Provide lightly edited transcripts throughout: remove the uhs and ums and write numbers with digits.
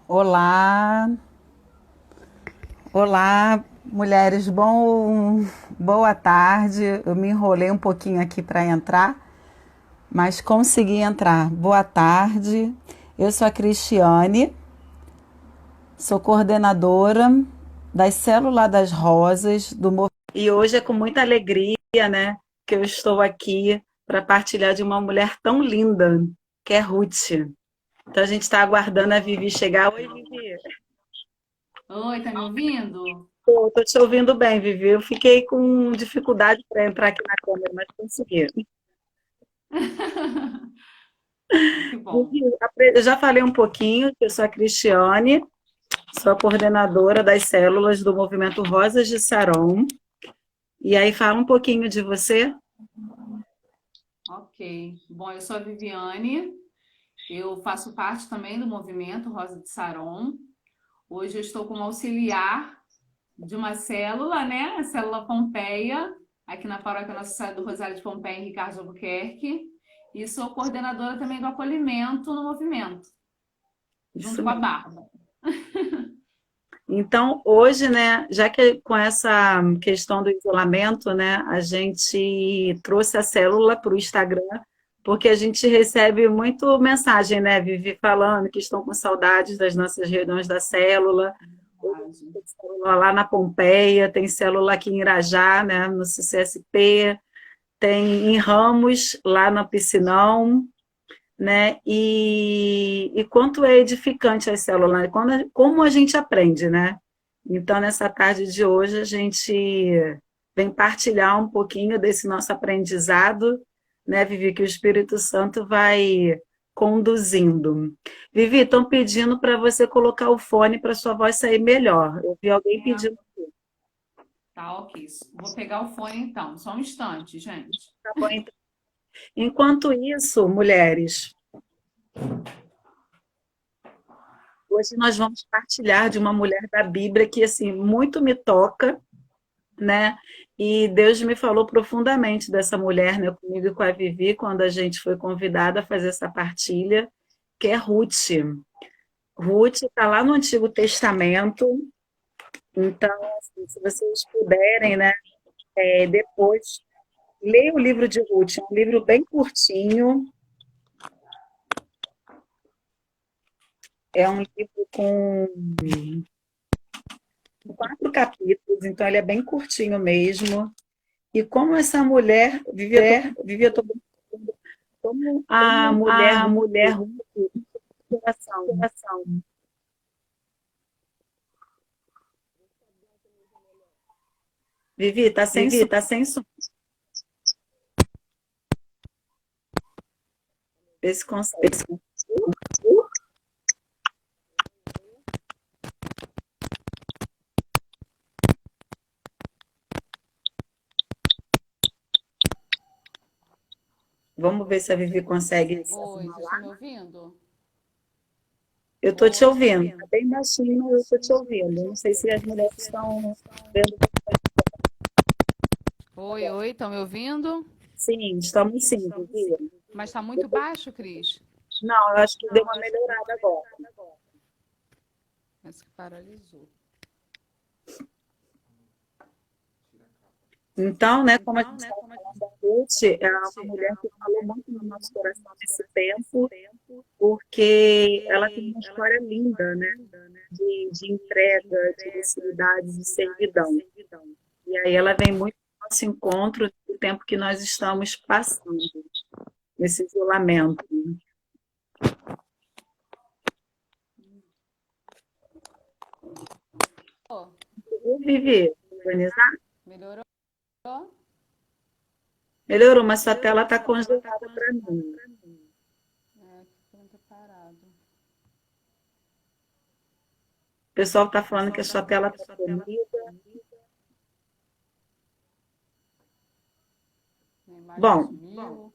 Olá, olá, mulheres, boa tarde. Eu me enrolei um pouquinho aqui para entrar, mas consegui entrar. Boa tarde. Eu sou a Cristiane, sou coordenadora das Células das Rosas do Movimento. E hoje é com muita alegria, né, que eu estou aqui para partilhar de uma mulher tão linda, que é Ruth. Então a gente está aguardando a Vivi chegar. Oi, Vivi. Oi, tá me ouvindo? Estou te ouvindo bem, Vivi. Eu fiquei com dificuldade para entrar aqui na câmera, mas consegui. Que bom. Vivi, eu já falei um pouquinho, que eu sou a Cristiane, sou a coordenadora das células do Movimento Rosas de Saron. E aí fala um pouquinho de você. Ok. Bom, eu sou a Viviane, eu faço parte também do movimento Rosa de Saron. Hoje eu estou como auxiliar de uma célula, né? A célula Pompeia, aqui na paróquia Nossa Senhora do Rosário de Pompeia, em Ricardo de Albuquerque. E sou coordenadora também do acolhimento no movimento, junto Isso com a mesmo. Bárbara. Então, hoje, né, já que com essa questão do isolamento, né, a gente trouxe a célula para o Instagram, porque a gente recebe muito mensagem, né, Vivi, falando que estão com saudades das nossas reuniões da célula. Hoje tem célula lá na Pompeia, tem célula aqui em Irajá, né, no CCSP, tem em Ramos, lá na Piscinão, né? E quanto é edificante as células, né? Como a gente aprende, né? Então, nessa tarde de hoje, a gente vem partilhar um pouquinho desse nosso aprendizado, né, Vivi, que o Espírito Santo vai conduzindo. Vivi, estão pedindo para você colocar o fone para sua voz sair melhor. Eu vi alguém É, pedindo. tá, ok. Vou pegar o fone então, só um instante, gente. Tá bom, então. Enquanto isso, mulheres, hoje nós vamos partilhar de uma mulher da Bíblia que assim muito me toca, né? E Deus me falou profundamente dessa mulher, né, comigo e com a Vivi, quando a gente foi convidada a fazer essa partilha, que é Ruth. Ruth está lá no Antigo Testamento, então, assim, se vocês puderem, né, depois, leia o livro de Ruth, é um livro bem curtinho, é um livro com 4 capítulos, então ele é bem curtinho mesmo. E como essa mulher, Vivi, eu tô como a Como mulher a Ruth, mulher coração. Vivi, tá sem som. Vivi, tá sem som. Vê se consegue. Vamos ver se a Vivi consegue se Oi, arrumar vocês estão lá. me ouvindo? Eu tô te Oi, tô te ouvindo. Tá ouvindo. bem baixinho, mas eu tô te ouvindo. Não sei se as mulheres estão vendo. Oi, oi, estão me ouvindo? Sim, estamos sim, Vivi. Mas tá muito baixo, Cris. Não, eu acho que deu uma melhorada agora. Parece que paralisou. Então, né, como a gente estava falando da Ruth, é uma mulher que falou muito no nosso coração nesse tempo, porque ela tem uma história linda, né, de entrega, de docilidade, de servidão. E aí ela vem muito ao nosso encontro do tempo que nós estamos passando, nesse isolamento. Oh, Eu vivi organizar? melhorou? Melhorou, mas sua tela está congelada para mim. É, que não tá parado. O pessoal está falando que a sua tela está comida. Minha imagem Bom, sumiu.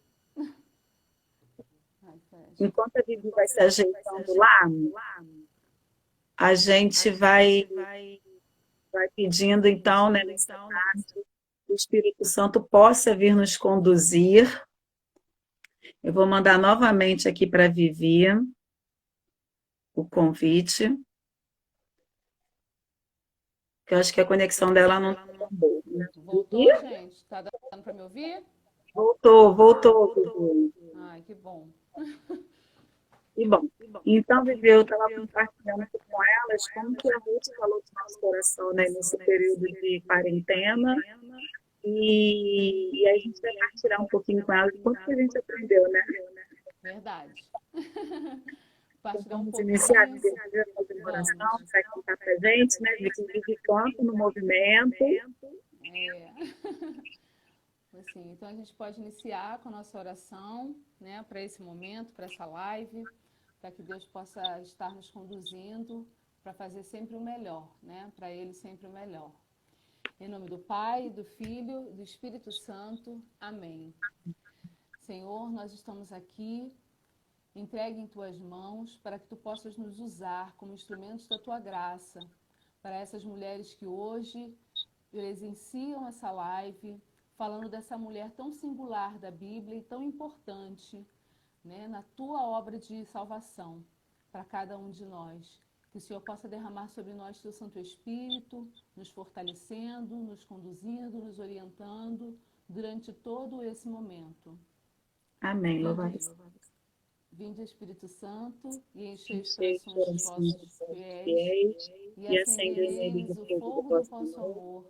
Ai, fecha. enquanto a Vivi vai se ajeitando lá, a gente vai pedindo, então, né, nessa tarde, que o Espírito Santo possa vir nos conduzir. Eu vou mandar novamente aqui para a Vivi. o convite, que eu acho que a conexão dela não está tão boa, né? Vivi? Voltou, gente? Tá dando para me ouvir? Voltou, Vivi. Ai, que bom. E bom, então, Vivi, eu estava compartilhando aqui com elas como que a Ruth falou do nosso coração, né, nesse período de quarentena, e aí a gente vai partilhar um pouquinho com elas de quanto que a gente aprendeu, né? Verdade. Então, Compartilhar um vamos iniciar, pouquinho. Vivi, fazendo oração, Vamos. vai contar para a gente, né, de que vive quanto no movimento. É. Assim, então a gente pode iniciar com a nossa oração, né, para esse momento, para essa live, para que Deus possa estar nos conduzindo para fazer sempre o melhor, né, para Ele sempre o melhor. Em nome do Pai, do Filho e do Espírito Santo. Amém. Senhor, nós estamos aqui, entregue em Tuas mãos, para que Tu possas nos usar como instrumentos da Tua graça, para essas mulheres que hoje presenciam essa live, falando dessa mulher tão singular da Bíblia e tão importante, né, na Tua obra de salvação, para cada um de nós. Que o Senhor possa derramar sobre nós Teu Santo Espírito, nos fortalecendo, nos conduzindo, nos orientando durante todo esse momento. Amém, louvado Vinde, Espírito Santo, e enchei os seja o corações dos coração vossos dos fiéis, fiéis e e acendei acendei neles neles o o fogo do fogo do vosso vosso amor. amor.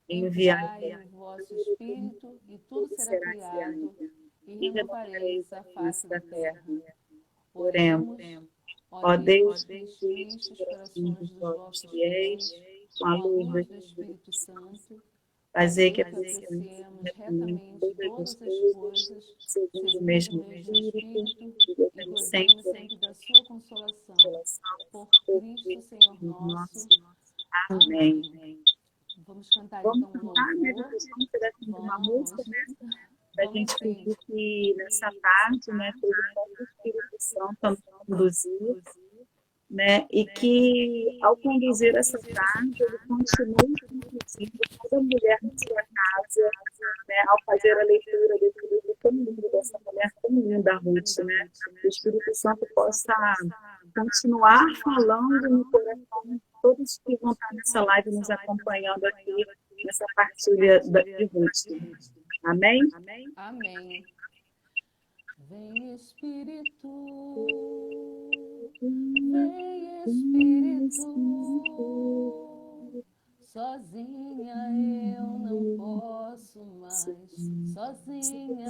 Enviai Enviai o vosso Espírito, Espírito, e tudo tudo será será criado, criado, e e renovareis renovareis a a face face da da terra. terra. Oremos. Oremos, ó Ó Deus, Deus, que encheste encheste os os corações corações dos dos vossos vossos fiéis, fiéis com a com a luz do luz do Espírito Espírito Santo, Santo, fazer que fazer que apreciemos apreciemos retamente retamente todas as todas as coisas, coisas, segundo o segundo o mesmo mesmo Espírito, Espírito, e e gozemos gozemos sempre sempre da sua consolação. Por por Cristo, Senhor Cristo nosso. nosso. Amém. Amém. Vamos cantar Vamos então um cantar, né? louvor? Vamos um pedacinho de uma música, Vamos. né? Para a Vamos gente sim. pedir que nessa tarde, né, seja o próprio Espírito Santo a nos conduzir, né? E que ao conduzir essa tarde, ele continue conduzindo toda mulher na sua casa, né? Ao fazer a leitura desse livro tão lindo, dessa mulher tão linda, Ruth, né? Que o Espírito Santo possa continuar falando no coração de todos que vão estar nessa live nos acompanhando aqui nessa partilha de Ruth. Amém? Amém. Vem Espírito, vem Espírito, sozinha eu não posso mais, sozinha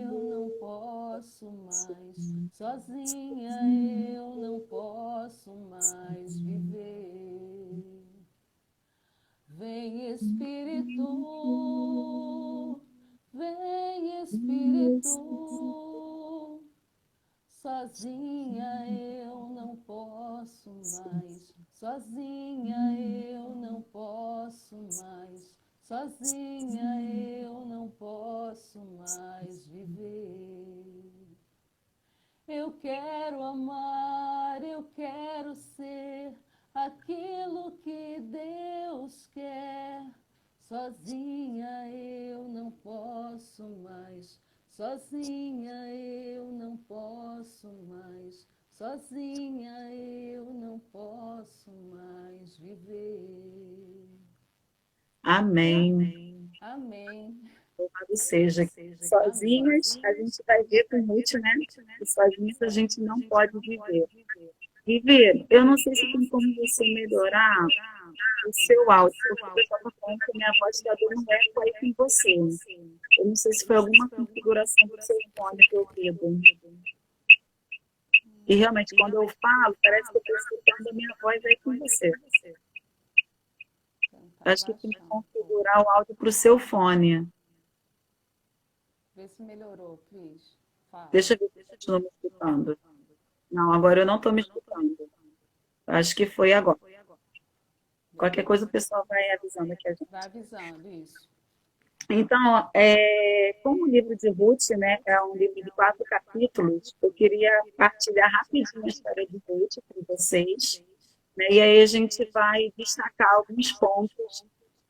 eu não posso mais, sozinha eu não posso mais viver. Vem Espírito, vem Espírito, sozinha eu não posso mais, sozinha eu não posso mais, sozinha eu não posso mais viver. Eu quero amar, eu quero ser aquilo que Deus quer. Sozinha eu não posso mais, sozinha eu não posso mais, sozinha eu não posso mais viver. Amém. Amém. Louvado seja. Amém. Sozinhas, a gente vai ver com Ruth, né? E sozinhas a gente não pode viver. Viver, eu não sei se tem como você melhorar o seu áudio, porque o pessoal está falando que a minha voz está dando um eco aí com você. Eu não sei se foi alguma configuração do seu fone de ouvido. E realmente, quando eu falo, parece que eu estou escutando a minha voz aí com você. Tentar Acho que tem que baixar um pouco. configurar o áudio para o seu fone. Vê se melhorou, Cris. Fala. Deixa eu ver se eu continuo me escutando. Não, agora eu não estou me escutando. Acho que foi agora. Qualquer coisa o Beleza. pessoal vai avisando aqui a gente. Vai avisando isso. Então, como o livro de Ruth, né, é um livro de 4 capítulos, eu queria partilhar rapidinho a história de Ruth com vocês, né, e aí a gente vai destacar alguns pontos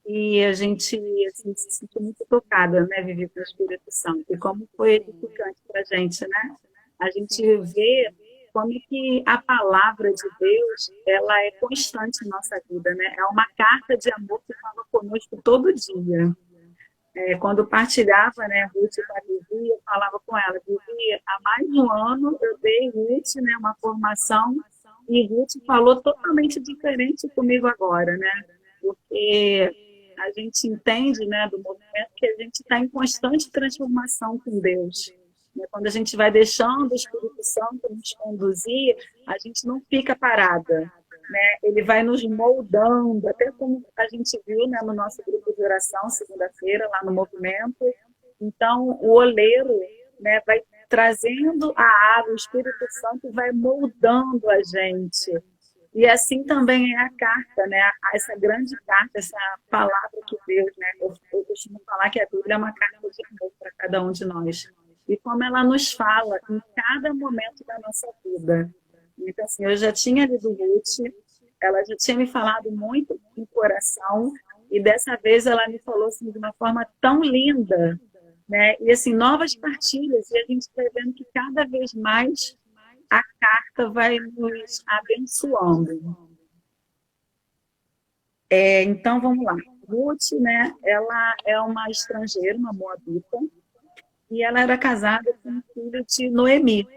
e a gente assim, se sente muito tocada, né, Vivi, pelo Espírito Santo, e como foi Sim. edificante para a gente, né? A gente Sim, foi vê sim. como que a palavra de Deus, ela é constante em nossa vida, né? É uma carta de amor que fala conosco todo dia. Quando partilhava, né, Ruth com a Vivi, eu falava com ela, Vivi, há mais de um ano eu dei Ruth, né, uma formação, e Ruth falou totalmente diferente comigo agora, né? Porque a gente entende, né, do movimento que a gente está em constante transformação com Deus. Né? Quando a gente vai deixando o Espírito Santo nos conduzir, a gente não fica parada, né? Ele vai nos moldando, até como a gente viu, né, no nosso grupo de oração, segunda-feira, lá no movimento. Então, o oleiro, né, vai trazendo a água, o Espírito Santo vai moldando a gente. E assim também é a carta, né? Essa grande carta, essa palavra que Deus, né? Eu costumo falar que a Bíblia é uma carta de amor para cada um de nós. E como ela nos fala em cada momento da nossa vida. Então, assim, eu já tinha lido Ruth, ela já tinha me falado muito em coração, e dessa vez ela me falou assim, de uma forma tão linda, né? E assim, novas partilhas, e a gente vai vendo que cada vez mais a carta vai nos abençoando. Então, vamos lá. Ruth, né, ela é uma estrangeira, uma moabita, e ela era casada com um filho de Noemi.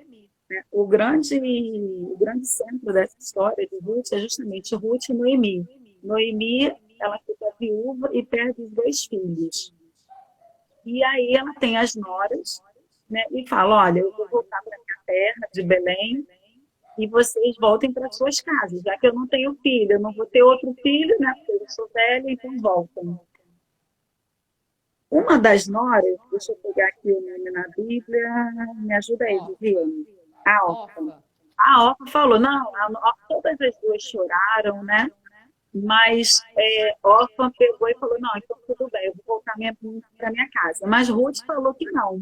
Né? O grande centro dessa história de Ruth é justamente Ruth e Noemi. Noemi, ela fica viúva e perde os 2 filhos. E aí ela tem as noras, né, e fala, olha, eu vou voltar para minha terra de Belém e vocês voltem para suas casas, já que eu não tenho filho, eu não vou ter outro filho, né, porque eu sou velha, então voltam. Uma das noras, deixa eu pegar aqui o nome na Bíblia, me ajuda aí, Viviane. A Orfa. Orfa. A Orfa falou, não, todas as 2 choraram, né? Mas Orfa pegou e falou, não, então tudo bem, eu vou voltar para minha casa. Mas Ruth falou que não.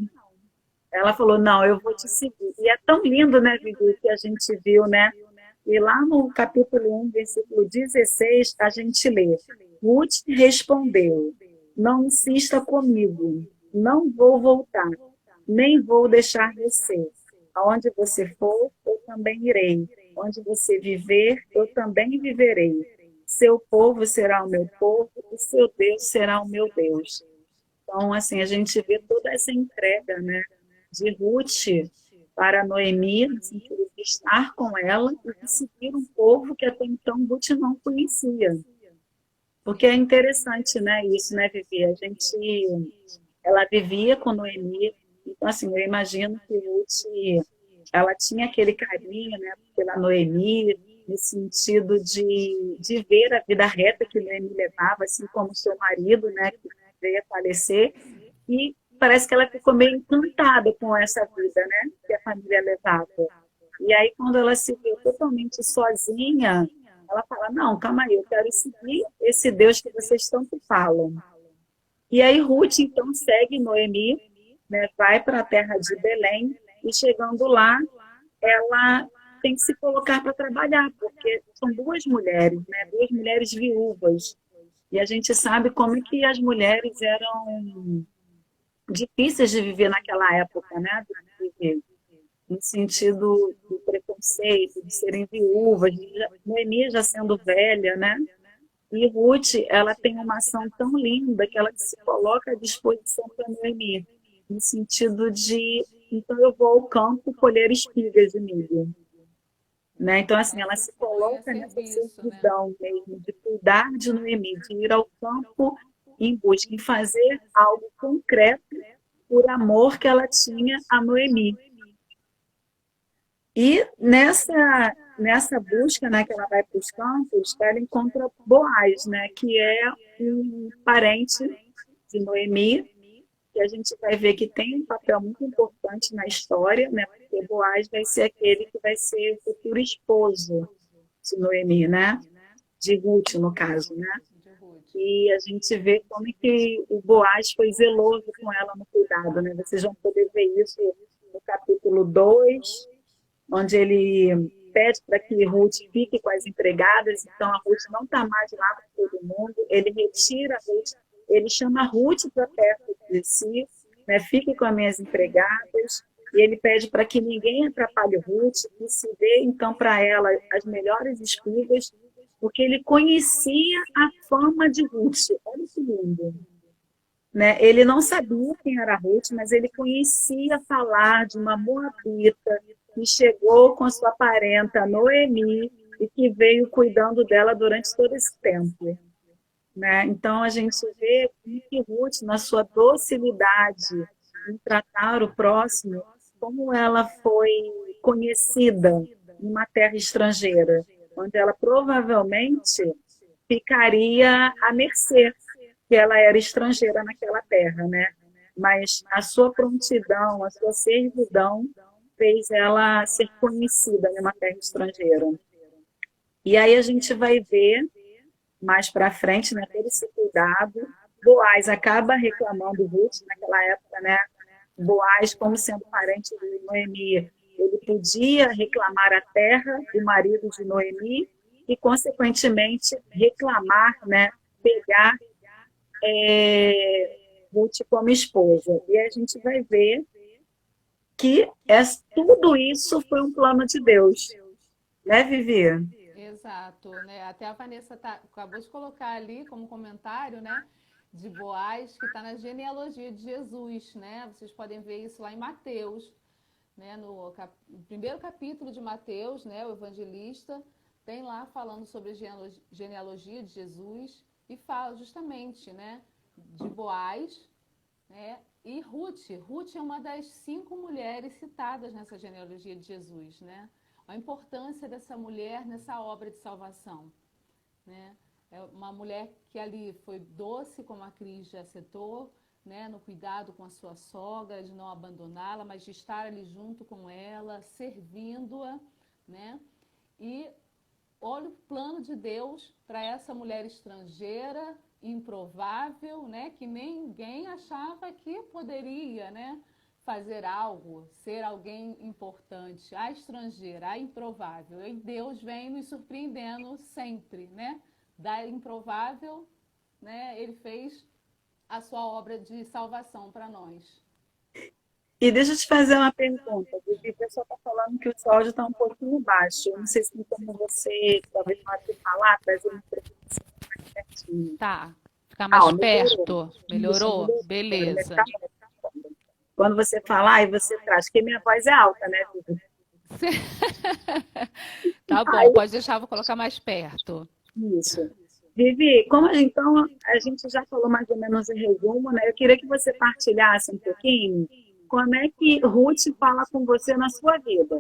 Ela falou, não, eu vou te seguir. E é tão lindo, né, Vivi, que a gente viu, né? E lá no capítulo 1, versículo 16, a gente lê, Ruth respondeu, não insista comigo, não vou voltar, nem vou deixar você. Aonde você for, eu também irei. Onde você viver, eu também viverei. Seu povo será o meu povo, e seu Deus será o meu Deus. Então, assim, a gente vê toda essa entrega, né, de Ruth para Noemi, no sentido de estar com ela e de seguir um povo que até então Ruth não conhecia. Porque é interessante, né, isso, né, Vivi? Ela vivia com Noemi, então, assim, eu imagino que Ruth, ela tinha aquele carinho, né, pela Noemi, no sentido de ver a vida reta que Noemi levava, assim como seu marido, né, que veio a falecer, e parece que ela ficou meio encantada com essa vida, né, que a família levava. E aí, quando ela se viu totalmente sozinha, ela fala, não, calma aí, eu quero seguir esse Deus que vocês tanto falam. E aí Ruth, então, segue Noemi, né, vai para a terra de Belém, e chegando lá, ela tem que se colocar para trabalhar, porque são 2 mulheres, né, 2 mulheres viúvas. E a gente sabe como que as mulheres eram difíceis de viver naquela época, né, de viver no sentido do preconceito, de serem viúvas, Noemi já sendo velha, né? E Ruth, ela tem uma ação tão linda que ela se coloca à disposição para Noemi, no sentido de, então eu vou ao campo colher espigas de milho. Né? Então, assim, ela se Ela ia coloca nessa serviço, né? servidão mesmo, de cuidar de Noemi, de ir ao campo em busca, em fazer algo concreto por amor que ela tinha a Noemi. E nessa busca, né, que ela vai para os campos, ela encontra Boaz, né, que é um parente de Noemi, que a gente vai ver que tem um papel muito importante na história, né, porque Boaz vai ser aquele que vai ser o futuro esposo de Noemi, né, de Ruth, no caso, né. De Ruth. E a gente vê como que o Boaz foi zeloso com ela no cuidado, né? Vocês vão poder ver isso no capítulo 2, onde ele pede para que Ruth fique com as empregadas, então a Ruth não está mais lá com todo mundo, ele retira a Ruth, ele chama a Ruth para perto de si, né? Fique com as minhas empregadas, e ele pede para que ninguém atrapalhe Ruth, que se dê, então, para ela as melhores espigas, porque ele conhecia a fama de Ruth. Olha que lindo, né? Ele não sabia quem era Ruth, mas ele conhecia falar de uma moabita que chegou com sua parenta Noemi e que veio cuidando dela durante todo esse tempo, né? Então a gente vê que Ruth, na sua docilidade em tratar o próximo, como ela foi conhecida em uma terra estrangeira, onde ela provavelmente ficaria à mercê, que ela era estrangeira naquela terra, né? Mas a sua prontidão, a sua servidão fez ela ser conhecida em uma terra estrangeira. E aí a gente vai ver mais para frente, né, todo esse cuidado. Boaz acaba reclamando Ruth naquela época, né? Boaz, como sendo parente de Noemi, ele podia reclamar a terra do marido de Noemi e, consequentemente, reclamar, né, pegar Ruth como esposa. E a gente vai ver que tudo isso foi um plano de Deus, né, Vivi? Exato, né? Até a Vanessa acabou de colocar ali como comentário, né? De Boaz, que está na genealogia de Jesus, né? Vocês podem ver isso lá em Mateus, né? No primeiro capítulo de Mateus, né? O evangelista tem lá falando sobre a genealogia de Jesus e fala justamente, né? De Boaz, né? E Ruth. Ruth é uma das 5 mulheres citadas nessa genealogia de Jesus, né? A importância dessa mulher nessa obra de salvação, né? É uma mulher que ali foi doce, como a Cris já citou, né? No cuidado com a sua sogra, de não abandoná-la, mas de estar ali junto com ela, servindo-a, né? E olha o plano de Deus para essa mulher estrangeira, improvável, né? Que ninguém achava que poderia, né? Fazer algo, ser alguém importante, a estrangeira, a improvável. E Deus vem nos surpreendendo sempre, né? Da improvável, né? Ele fez a sua obra de salvação para nós. E deixa eu te fazer uma pergunta, Vivi. O pessoal está falando que o seu áudio está um pouquinho baixo. Eu não sei se tem como você, talvez, na hora de falar, trazer uma frequência mais pertinho. Tá, ficar mais Melhorou. perto. Isso, Melhorou? melhorou. Beleza. Quando você falar, aí você traz, porque minha voz é alta, né, Vivi? Tá bom, pode deixar, vou colocar mais perto. Isso. Vivi, então a gente já falou mais ou menos em resumo, né? Eu queria que você partilhasse um pouquinho como é que Ruth fala com você na sua vida.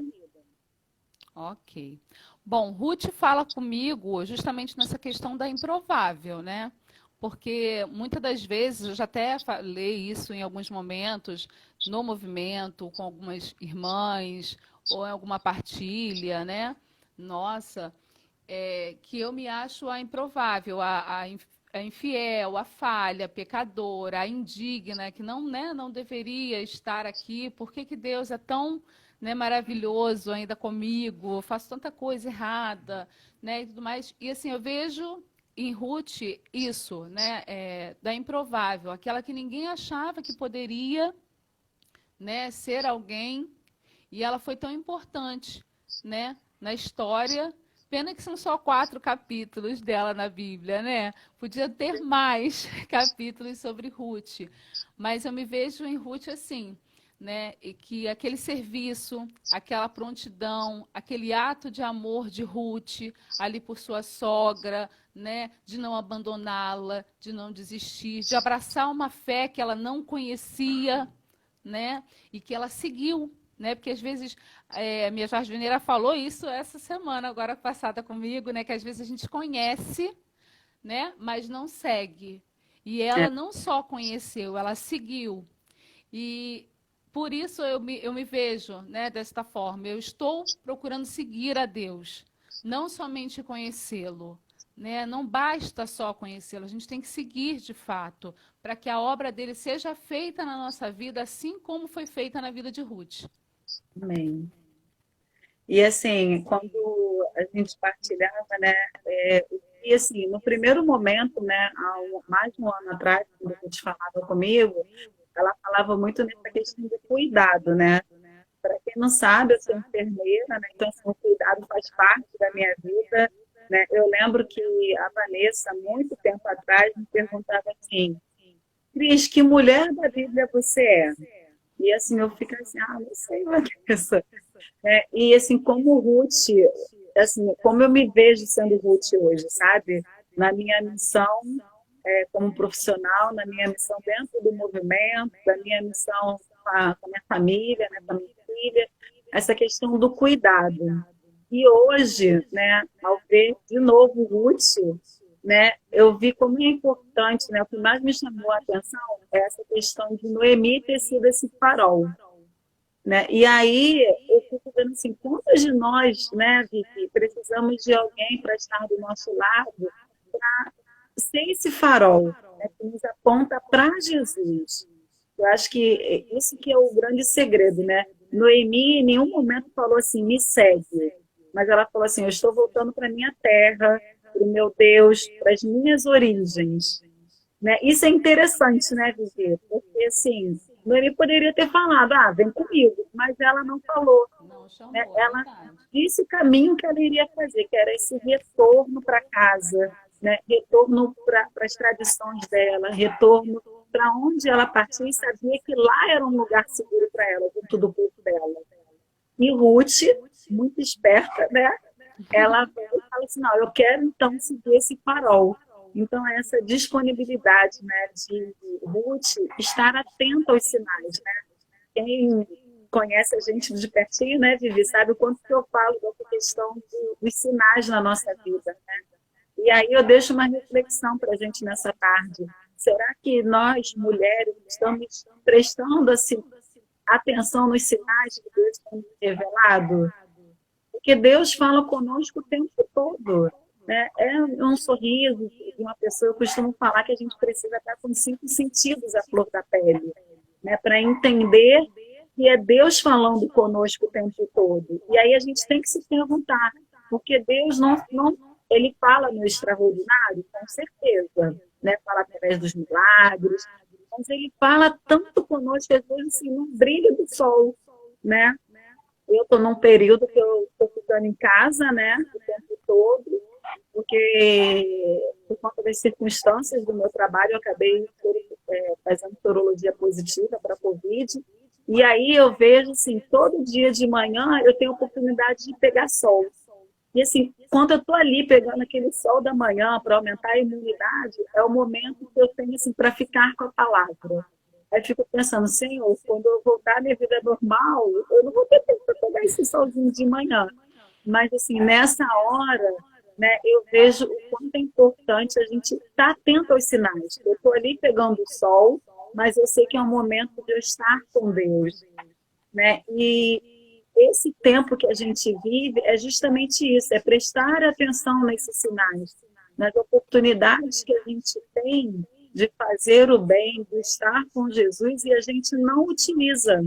Ok. Bom, Ruth fala comigo justamente nessa questão da improvável, né? Porque muitas das vezes, eu já até falei isso em alguns momentos, no movimento, com algumas irmãs, ou em alguma partilha, né? Nossa, que eu me acho a improvável, a infiel, a falha, a pecadora, a indigna, que não, né, não deveria estar aqui. Por que que Deus é tão, né, maravilhoso ainda comigo? Eu faço tanta coisa errada, né, e tudo mais. E assim, eu vejo em Ruth isso, né, da improvável, aquela que ninguém achava que poderia, né, ser alguém, e ela foi tão importante, né, na história. Pena que são só 4 capítulos dela na Bíblia, né? Podia ter mais capítulos sobre Ruth, mas eu me vejo em Ruth assim, né? E que aquele serviço, aquela prontidão, aquele ato de amor de Ruth ali por sua sogra, né? De não abandoná-la, de não desistir, de abraçar uma fé que ela não conhecia, né? E que ela seguiu, né? Porque às vezes minha jardineira falou isso essa semana, agora passada comigo, né? Que às vezes a gente conhece, né? Mas não segue. E ela não só conheceu, ela seguiu. E por isso eu me vejo, né? Desta forma. Eu estou procurando seguir a Deus, não somente conhecê-lo. Né? Não basta só conhecê-lo, a gente tem que seguir de fato, para que a obra dele seja feita na nossa vida, assim como foi feita na vida de Ruth. Amém. E assim, quando a gente partilhava, né, e assim, no primeiro momento, né, há mais de um ano atrás, quando a gente falava comigo, ela falava muito nessa questão do cuidado, né? Para quem não sabe, eu sou enfermeira, né? Então, assim, o cuidado faz parte da minha vida, né? Eu lembro que a Vanessa, muito tempo atrás, me perguntava assim, Cris, que mulher da Bíblia você é? E assim, eu fico assim, não sei, Vanessa. Né? E assim, como Ruth, assim, como eu me vejo sendo Ruth hoje, sabe? Na minha missão como profissional, na minha missão dentro do movimento, da minha missão com a minha família, né, com a minha filha, essa questão do cuidado. E hoje, né, ao ver de novo Ruth, né, eu vi como é importante, né, o que mais me chamou a atenção é essa questão de Noemi ter sido esse farol. Né? E aí eu fico vendo assim, quantas de nós, né, Vicky, precisamos de alguém para estar do nosso lado, para ser esse farol, né, que nos aponta para Jesus. Eu acho que isso que é o grande segredo, né? Noemi em nenhum momento falou assim, me segue, mas ela falou assim, eu estou voltando para minha terra, para o meu Deus, para as minhas origens. Né? Isso é interessante, né, Vivi? Porque, assim, Noemi poderia ter falado, vem comigo, mas ela não falou. Não Né? chamou, é Ela verdade. disse o caminho que ela iria fazer, que era esse retorno para casa, né? Retorno para as tradições dela, retorno para onde ela partiu e sabia que lá era um lugar seguro para ela, junto do povo dela. E Ruth, muito esperta, né? Ela fala assim, não, eu quero então seguir esse farol. Então, essa disponibilidade, né, de Ruth estar atenta aos sinais, né? Quem conhece a gente de pertinho, né, Vivi, sabe o quanto que eu falo dessa questão dos sinais na nossa vida, né? E aí eu deixo uma reflexão para a gente nessa tarde. Será que nós, mulheres, estamos prestando assim, atenção nos sinais que Deus tem nos revelado? Porque Deus fala conosco o tempo todo. Né? É um sorriso de uma pessoa. Eu costumo falar que a gente precisa estar com 5 sentidos à flor da pele, né? Para entender que é Deus falando conosco o tempo todo. E aí a gente tem que se perguntar, porque Deus não ele fala no extraordinário, com certeza, né? Fala através dos milagres, mas ele fala tanto conosco, às vezes, assim, no brilho do sol, né? Eu estou num período que eu estou ficando em casa, né, o tempo todo, porque por conta das circunstâncias do meu trabalho, eu acabei fazendo sorologia positiva para a Covid. E aí eu vejo, assim, todo dia de manhã eu tenho oportunidade de pegar sol. E assim, quando eu estou ali pegando aquele sol da manhã para aumentar a imunidade, é o momento que eu tenho assim, para ficar com a palavra. Aí eu fico pensando, Senhor, quando eu voltar à minha vida normal, eu não vou ter tempo para pegar esse solzinho de manhã. Mas assim, nessa hora, né, eu vejo o quanto é importante a gente estar atento aos sinais. Eu estou ali pegando o sol, mas eu sei que é um momento de eu estar com Deus. Né? E esse tempo que a gente vive é justamente isso, é prestar atenção nesses sinais, nas oportunidades que a gente tem de fazer o bem, de estar com Jesus e a gente não utiliza.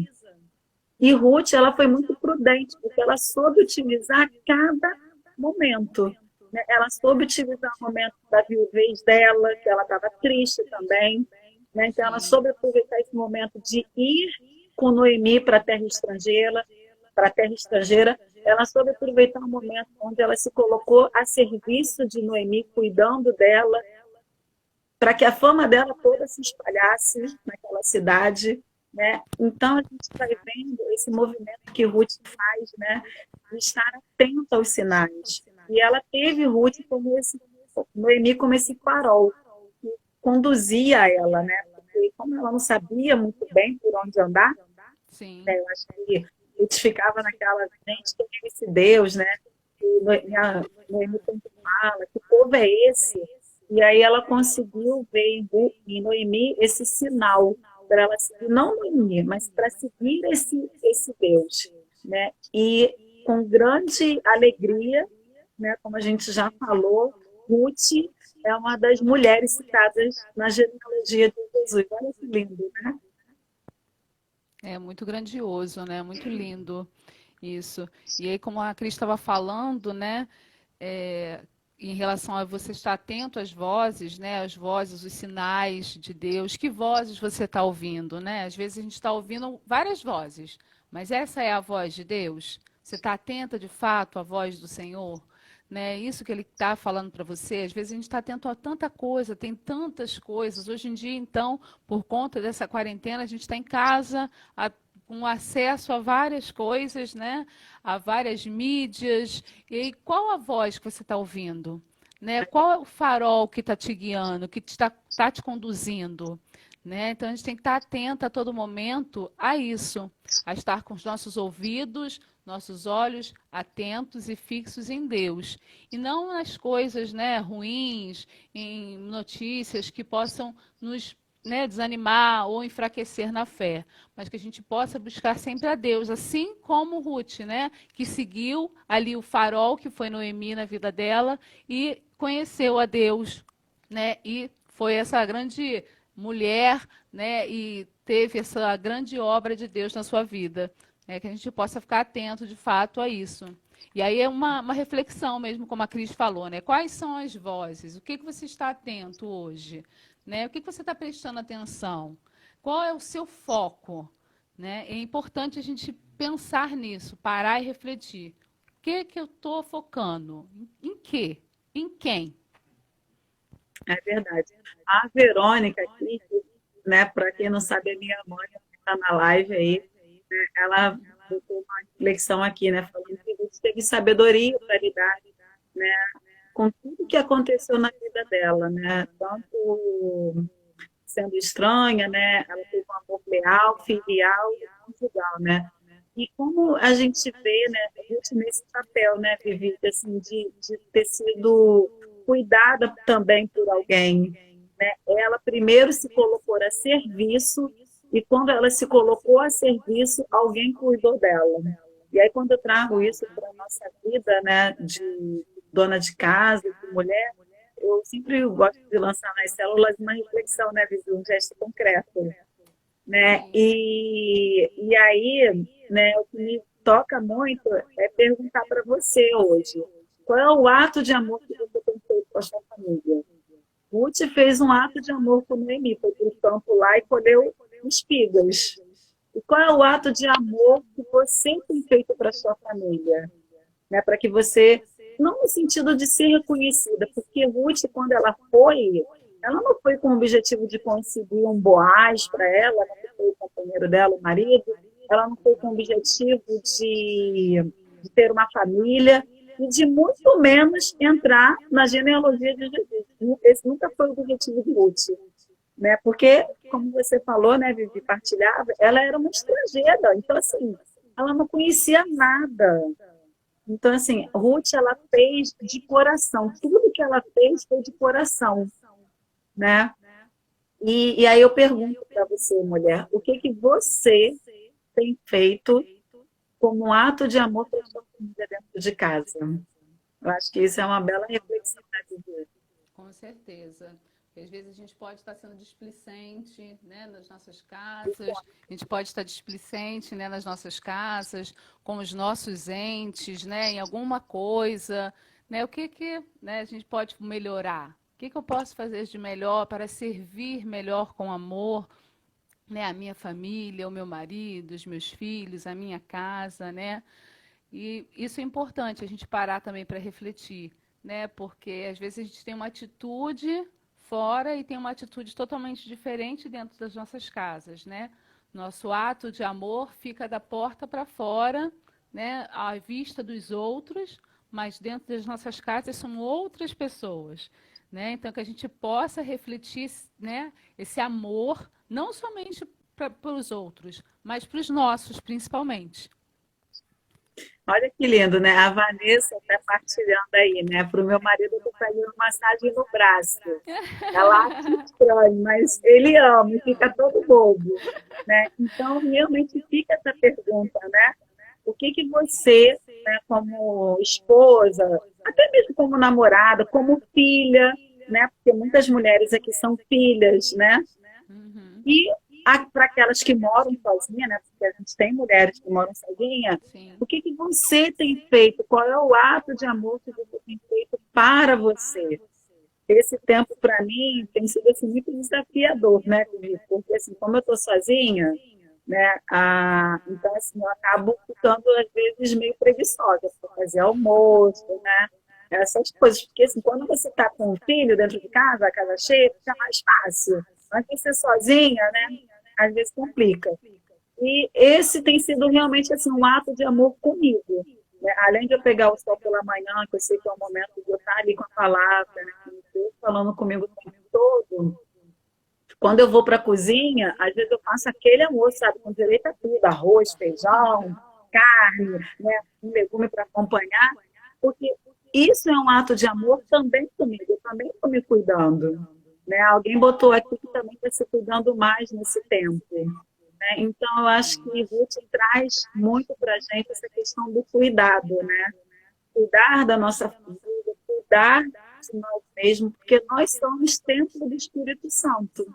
E Ruth, ela foi muito prudente, porque ela soube utilizar cada momento. Né? Ela soube utilizar o momento da viuvez dela, que ela estava triste também. Né? Então, ela soube aproveitar esse momento de ir com Noemi para a terra estrangeira, ela soube aproveitar um momento onde ela se colocou a serviço de Noemi, cuidando dela, para que a fama dela toda se espalhasse naquela cidade. Né? Então, a gente vai vendo esse movimento que Ruth faz, né? De estar atenta aos sinais. E ela teve Noemi como esse farol, que conduzia ela, né? Porque como ela não sabia muito bem por onde andar, Sim. né? Eu acho que Ruth ficava naquela, gente, quem é esse Deus, né? E Noemi sempre fala, que povo é esse? E aí ela conseguiu ver em Noemi esse sinal para ela seguir, não Noemi, mas para seguir esse Deus, né? E com grande alegria, né? Como a gente já falou, Ruth é uma das mulheres citadas na genealogia de Jesus. Olha que lindo, né? É muito grandioso, né? Muito lindo isso. E aí, como a Cris estava falando, né? Em relação a você estar atento às vozes, né? As vozes, os sinais de Deus. Que vozes você está ouvindo, né? Às vezes a gente está ouvindo várias vozes, Mas essa é a voz de Deus? Você está atenta de fato à voz do Senhor? Né? Isso que ele está falando para você, às vezes a gente está atento a tanta coisa, tem tantas coisas. Hoje em dia, então, por conta dessa quarentena, a gente está em casa, com acesso a várias coisas, né? A várias mídias. E aí, qual a voz que você está ouvindo? Né? Qual é o farol que está te guiando, que tá te conduzindo? Né? Então, a gente tem que estar atento a todo momento a isso, a estar com os nossos ouvidos, nossos olhos atentos e fixos em Deus. E não nas coisas, né, ruins, em notícias que possam nos, né, desanimar ou enfraquecer na fé. Mas que a gente possa buscar sempre a Deus, assim como Ruth, né, que seguiu ali o farol que foi Noemi na vida dela e conheceu a Deus, né, e foi essa grande mulher, né, e teve essa grande obra de Deus na sua vida. Que a gente possa ficar atento, de fato, a isso. E aí é uma reflexão mesmo, como a Cris falou, né? Quais são as vozes? O que você está atento hoje? Né? O que você está prestando atenção? Qual é o seu foco? Né? É importante a gente pensar nisso, parar e refletir. O que eu estou focando? Em quê? Em quem? É verdade. A Verônica aqui, né, para quem não sabe, é minha mãe, está na live aí, né, ela botou uma reflexão aqui, né, falando que você teve sabedoria para lidar, né, com tudo que aconteceu na vida dela, né, tanto sendo estranha, né, ela teve um amor leal, filial e conjugal, né, e como a gente vê, né, a gente nesse papel, né, Vivi, assim, de ter sido cuidada também por alguém, né? Ela primeiro se colocou a serviço e quando ela se colocou a serviço, alguém cuidou dela. E aí quando eu trago isso para a nossa vida, né, de dona de casa, de mulher, eu sempre gosto de lançar nas células uma reflexão, né, Vivi, um gesto concreto, né? E aí, né, o que me toca muito é perguntar para você hoje, qual é o ato de amor que você tem feito com a sua família? Ruth fez um ato de amor com Noemi, foi para o campo lá e colheu espigas. E qual é o ato de amor que você tem feito para a sua família? Né? Para que você, não no sentido de ser reconhecida, porque Ruth, quando ela não foi com o objetivo de conseguir um Boaz para ela, não foi o companheiro dela, o marido, ela não foi com o objetivo de ter uma família, e de muito menos entrar na genealogia de Jesus. Esse nunca foi o objetivo de Ruth. Né? Porque, como você falou, né, Vivi, partilhava, ela era uma estrangeira. Então, assim, ela não conhecia nada. Então, assim, Ruth, ela fez de coração. Tudo que ela fez foi de coração. Né? E aí eu pergunto para você, mulher, o que você tem feito como um ato de amor para a sua família dentro de casa? Eu acho que isso é uma bela reflexão da vida. Com certeza. Porque às vezes a gente pode estar sendo displicente, né, nas nossas casas, a gente pode estar displicente, né, nas nossas casas, com os nossos entes, né, em alguma coisa. Né, o que né, a gente pode melhorar? O que eu posso fazer de melhor para servir melhor com amor, né, a minha família, o meu marido, os meus filhos, a minha casa, né? E isso é importante, a gente parar também para refletir, né? Porque às vezes a gente tem uma atitude fora e tem uma atitude totalmente diferente dentro das nossas casas, né? Nosso ato de amor fica da porta para fora, né? À vista dos outros, mas dentro das nossas casas são outras pessoas, né? Então que a gente possa refletir, né, esse amor não somente para os outros, mas para os nossos, principalmente. Olha que lindo, né? A Vanessa está partilhando aí, né? Para o meu marido, eu estou fazendo massagem no braço. Ela acha estranho, mas ele ama e fica todo bobo, né? Então, realmente fica essa pergunta, né? O que você, né, como esposa, até mesmo como namorada, como filha, né? Porque muitas mulheres aqui são filhas, né? Uhum. E para aquelas que moram sozinhas, né? Porque a gente tem mulheres que moram sozinhas, Sim. o que você tem feito? Qual é o ato de amor que você tem feito para você? Esse tempo, para mim, tem sido assim, muito desafiador, né, Vivi? Porque, assim, como eu estou sozinha, né? Então, assim, eu acabo ficando, às vezes, meio preguiçosa para fazer almoço, né? Essas coisas. Porque, assim, quando você está com um filho dentro de casa, a casa cheia, fica mais fácil. Mas você sozinha, né? Às vezes complica. E esse tem sido realmente, assim, um ato de amor comigo, né? Além de eu pegar o sol pela manhã, que eu sei que é o momento de eu estar ali com a palavra, né? Com Deus falando comigo o tempo todo. Quando eu vou para a cozinha, às vezes eu faço aquele almoço, sabe, com direito a tudo, arroz, feijão, carne, né, um legume para acompanhar, porque isso é um ato de amor também comigo, eu também estou me cuidando. Né? Alguém botou aqui que também está se cuidando mais nesse tempo. Né? Então, eu acho que Ruth traz muito para a gente essa questão do cuidado, né? Cuidar da nossa vida, cuidar de nós mesmos, porque nós somos templo do Espírito Santo.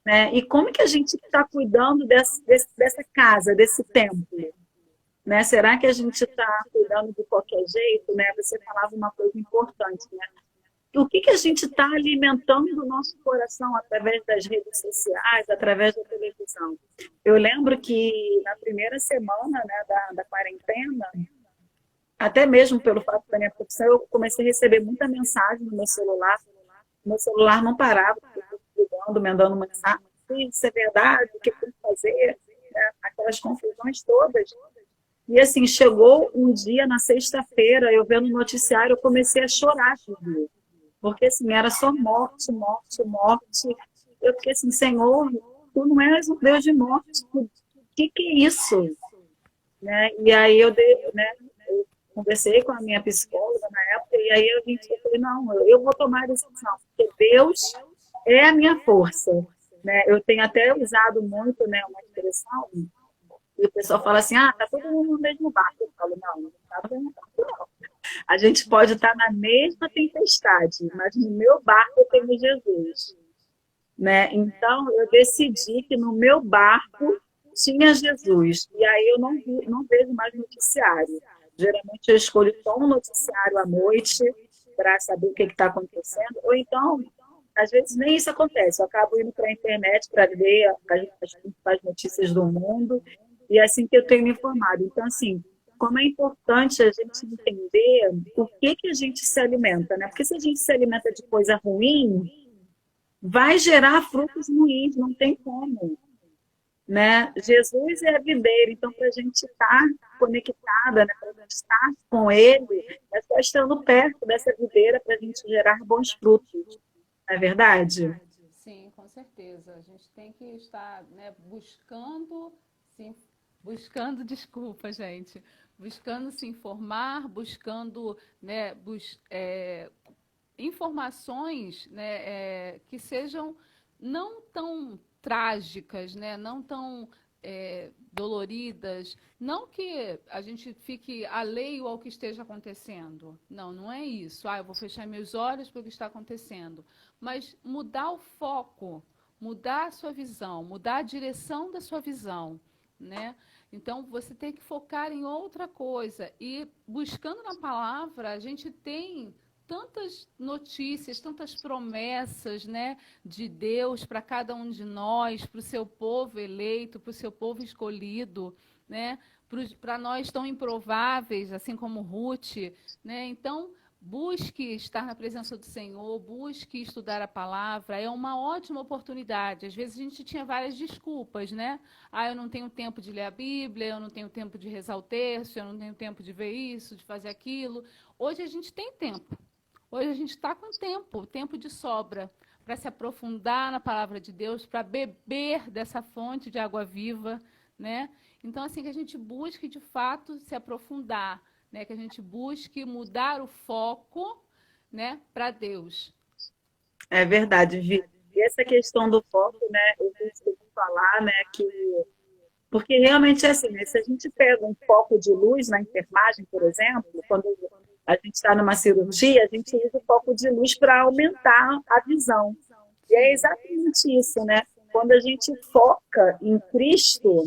Né? E como que a gente está cuidando dessa casa, desse templo? Né? Será que a gente está cuidando de qualquer jeito? Né? Você falava uma coisa importante. Né? O que a gente está alimentando no nosso coração através das redes sociais, através da televisão? Eu lembro que na primeira semana, né, da quarentena, até mesmo pelo fato da minha profissão, eu comecei a receber muita mensagem no meu celular. Meu celular não parava, ligando, mandando mensagem. Isso é verdade, o que tem que fazer? Né? Aquelas confusões todas. E assim, chegou um dia, na sexta-feira, eu vendo o noticiário, eu comecei a chorar, Julia. Porque assim, era só morte, morte, morte. Eu fiquei assim, Senhor, tu não és um Deus de morte. O que é isso? Né? E aí eu conversei com a minha psicóloga na época, e aí eu falei, não, eu vou tomar a decisão, porque Deus é a minha força. Né? Eu tenho até usado muito, né, uma expressão, e o pessoal fala assim, tá todo mundo no mesmo barco. Eu falo, não está no mesmo barco, não. A gente pode estar na mesma tempestade, mas no meu barco eu tenho Jesus. Né? Então, eu decidi que no meu barco tinha Jesus. E aí eu não vejo mais noticiário. Geralmente eu escolho só um noticiário à noite para saber o que está acontecendo. Ou então, às vezes nem isso acontece. Eu acabo indo para a internet para ler as principais notícias do mundo. E é assim que eu tenho me informado. Então, assim, como é importante a gente entender o que a gente se alimenta. Né? Porque se a gente se alimenta de coisa ruim, vai gerar frutos ruins, não tem como. Né? Jesus é a videira, então para a gente estar conectada, né? Para a gente estar com Ele, é só estando perto dessa videira para a gente gerar bons frutos. Não é verdade? Sim, com certeza. A gente tem que estar, né, desculpa, gente, buscando se informar, buscando, né, informações, né, que sejam não tão trágicas, né, não tão doloridas, não que a gente fique alheio ao que esteja acontecendo. Não, não é isso. Eu vou fechar meus olhos para o que está acontecendo. Mas mudar o foco, mudar a sua visão, mudar a direção da sua visão, né? Então, você tem que focar em outra coisa. E buscando na palavra, a gente tem tantas notícias, tantas promessas, né, de Deus para cada um de nós, para o seu povo eleito, para o seu povo escolhido, né, para nós tão improváveis, assim como Ruth. Né? Então, busque estar na presença do Senhor, busque estudar a palavra, é uma ótima oportunidade. Às vezes a gente tinha várias desculpas, né? Eu não tenho tempo de ler a Bíblia, eu não tenho tempo de rezar o terço, eu não tenho tempo de ver isso, de fazer aquilo. Hoje a gente tem tempo. Hoje a gente está com tempo de sobra, para se aprofundar na palavra de Deus, para beber dessa fonte de água viva, né? Então, assim, que a gente busque, de fato, se aprofundar, né? Que a gente busque mudar o foco, né, para Deus. É verdade, Vi. E essa questão do foco, né, eu preciso falar, né, que porque realmente é assim, né, se a gente pega um foco de luz na enfermagem, por exemplo, quando a gente está numa cirurgia, a gente usa o foco de luz para aumentar a visão. E é exatamente isso, né? Quando a gente foca em Cristo,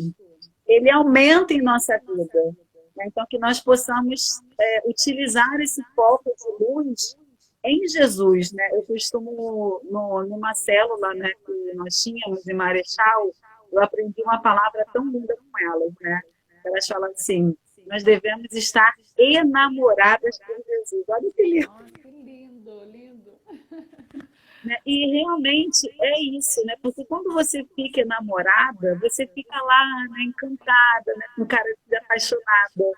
ele aumenta em nossa vida. Né? Então, que nós possamos utilizar esse foco de luz em Jesus. Né? Eu costumo, numa célula, né, que nós tínhamos em Marechal, eu aprendi uma palavra tão linda com elas, né? Elas falam assim, nós devemos estar enamoradas por Jesus. Olha que lindo, Oh, que lindo, lindo. né? E realmente é isso, né? Porque quando você fica enamorada, você fica lá, né, encantada, né, com cara de apaixonada,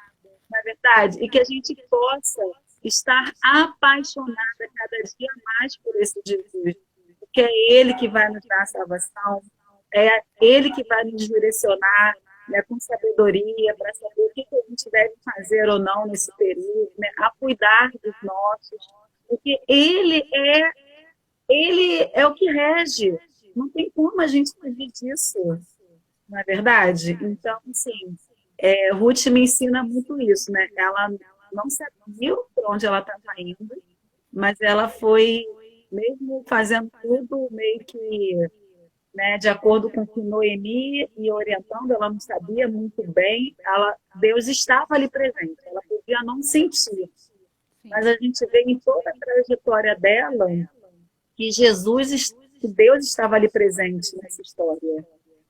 na verdade, e que a gente possa estar apaixonada cada dia mais por esse Jesus, porque é Ele que vai nos dar a salvação, é Ele que vai nos direcionar, né, com sabedoria para saber o que a gente deve fazer ou não nesse período, né, a cuidar dos nossos, porque Ele é o que rege, não tem como a gente fugir disso, não é verdade? Então, assim, Ruth me ensina muito isso, né? Ela não sabia por onde ela estava indo, mas ela foi, mesmo fazendo tudo meio que, né, de acordo com o que Noemi ia orientando, ela não sabia muito bem, Deus estava ali presente, ela podia não sentir, mas Sim. a gente vê em toda a trajetória dela que que Deus estava ali presente nessa história,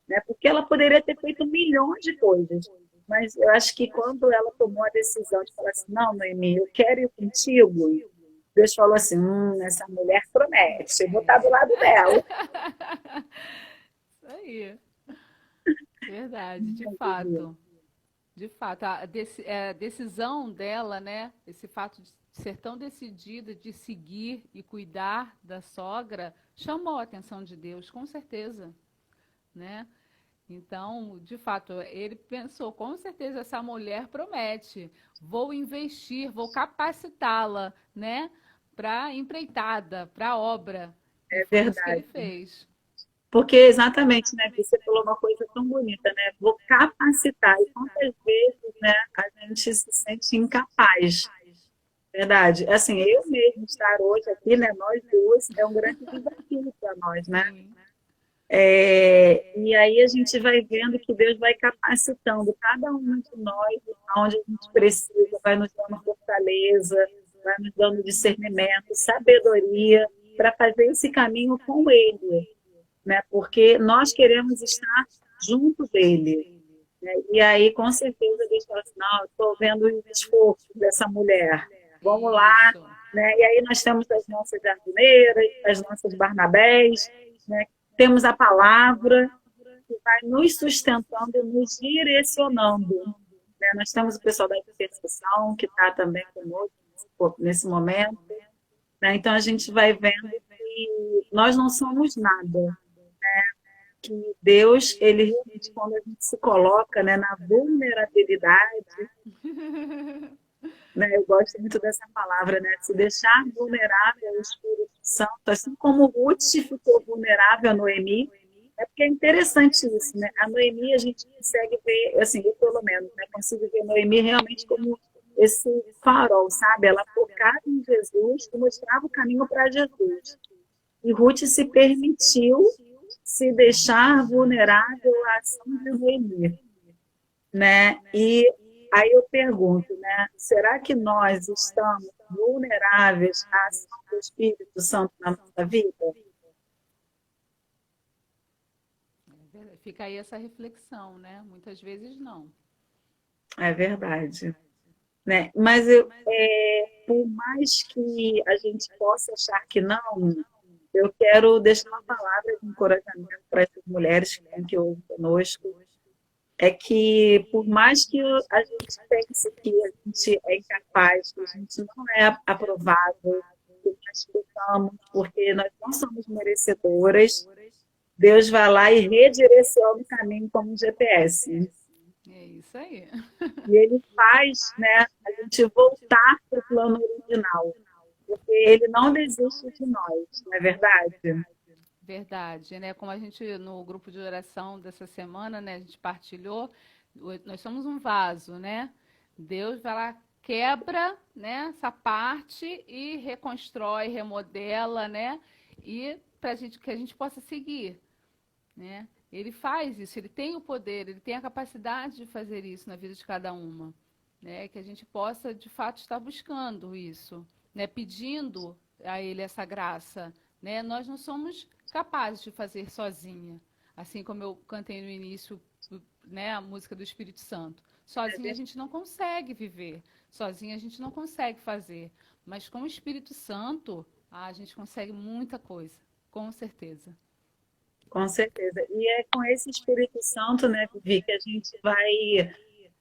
né? Porque ela poderia ter feito milhões de coisas, mas eu acho que quando ela tomou a decisão de falar assim, não, Noemi, eu quero ir contigo, Deus falou assim, essa mulher promete, eu vou estar do Promete. lado dela. Isso aí. Verdade, de fato. De fato, a decisão dela, né? Esse fato de ser tão decidida de seguir e cuidar da sogra, chamou a atenção de Deus, com certeza, né? Então, de fato, ele pensou, com certeza essa mulher promete, vou investir, vou capacitá-la, né? Para empreitada, para a obra. E É foi isso que ele verdade. fez. Porque exatamente, né, você falou uma coisa tão bonita, né? Vou capacitar. E quantas vezes, né, a gente se sente incapaz, verdade? Assim, eu mesmo estar hoje aqui, né, nós duas, é um grande desafio para nós, né? Sim, E aí a gente vai vendo que Deus vai capacitando cada um de nós, onde a gente precisa, vai nos dando fortaleza, vai nos dando discernimento, sabedoria, para fazer esse caminho com Ele, né? Porque nós queremos estar junto dele. Né? E aí, com certeza, Deus fala assim, não, eu estou vendo o esforço dessa mulher, vamos lá. isso. Né? E aí nós temos as nossas jardineiras, as nossas Barnabés, né? Temos a palavra que vai nos sustentando e nos direcionando. Né? Nós temos o pessoal da intercessão que está também conosco nesse momento. Né? Então a gente vai vendo que nós não somos nada, que Deus, ele realmente, quando a gente se coloca, né, na vulnerabilidade, né, eu gosto muito dessa palavra, né, se deixar vulnerável ao Espírito Santo, assim como Ruth ficou vulnerável a Noemi, é porque é interessante isso, né? A Noemi a gente consegue ver, assim, eu pelo menos, né, consigo ver a Noemi realmente como esse farol, sabe? Ela focava em Jesus e mostrava o caminho para Jesus. E Ruth se permitiu se deixar vulnerável à ação de Noemi, né? E aí eu pergunto, né? Será que nós estamos vulneráveis à ação do Espírito Santo na nossa vida? Fica aí essa reflexão, né? Muitas vezes não. É verdade, né? Mas por mais que a gente possa achar que não, eu quero deixar uma palavra de encorajamento para essas mulheres que estão aqui hoje conosco, é que por mais que a gente pense que a gente é incapaz, que a gente não é aprovável, que nós pecamos, porque nós não somos merecedoras, Deus vai lá e redireciona o caminho como um GPS. É isso aí. E ele faz, né, a gente voltar para o plano original, porque ele não desiste de nós, não é verdade? Verdade, né? Como a gente no grupo de oração dessa semana, né, a gente partilhou, nós somos um vaso, né? Deus vai lá, quebra, né, essa parte e reconstrói, remodela, né? E para gente que a gente possa seguir, né? Ele faz isso, ele tem o poder, ele tem a capacidade de fazer isso na vida de cada uma, né? Que a gente possa de fato estar buscando isso, né? Pedindo a ele essa graça, né? Nós não somos capazes de fazer sozinha. Assim como eu cantei no início, né, a música do Espírito Santo. Sozinha a gente não consegue viver, sozinha a gente não consegue fazer, mas com o Espírito Santo a gente consegue muita coisa, com certeza. Com certeza. E é com esse Espírito Santo, né, Vivi, que a gente vai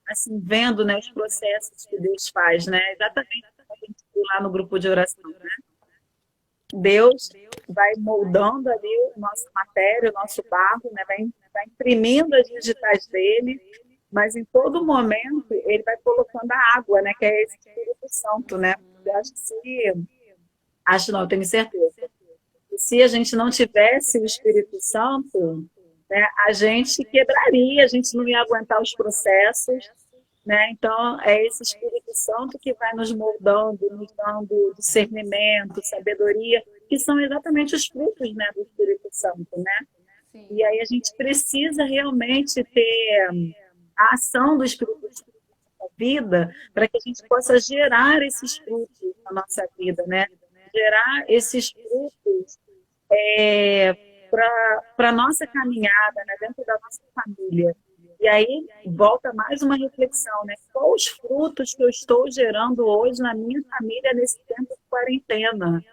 assim vendo, né, os processos que Deus faz, né? Exatamente como a gente viu lá no grupo de oração, né? Deus vai moldando ali a nossa matéria, o nosso barro, né? Vai imprimindo as digitais dele, mas em todo momento ele vai colocando a água, né? Que é esse Espírito Santo, né? Eu acho que acho não, eu tenho certeza. E se a gente não tivesse o Espírito Santo, né, a gente quebraria, a gente não ia aguentar os processos, né? Então, é esse Espírito Santo que vai nos moldando, nos dando discernimento, sabedoria, que são exatamente os frutos, né, do Espírito Santo, né? Sim. E aí a gente precisa realmente ter a ação do Espírito Santo na vida para que a gente possa gerar esses frutos na nossa vida, né? Gerar esses frutos para a nossa caminhada, né, dentro da nossa família. E aí volta mais uma reflexão, né? Quais os frutos que eu estou gerando hoje na minha família nesse tempo de quarentena?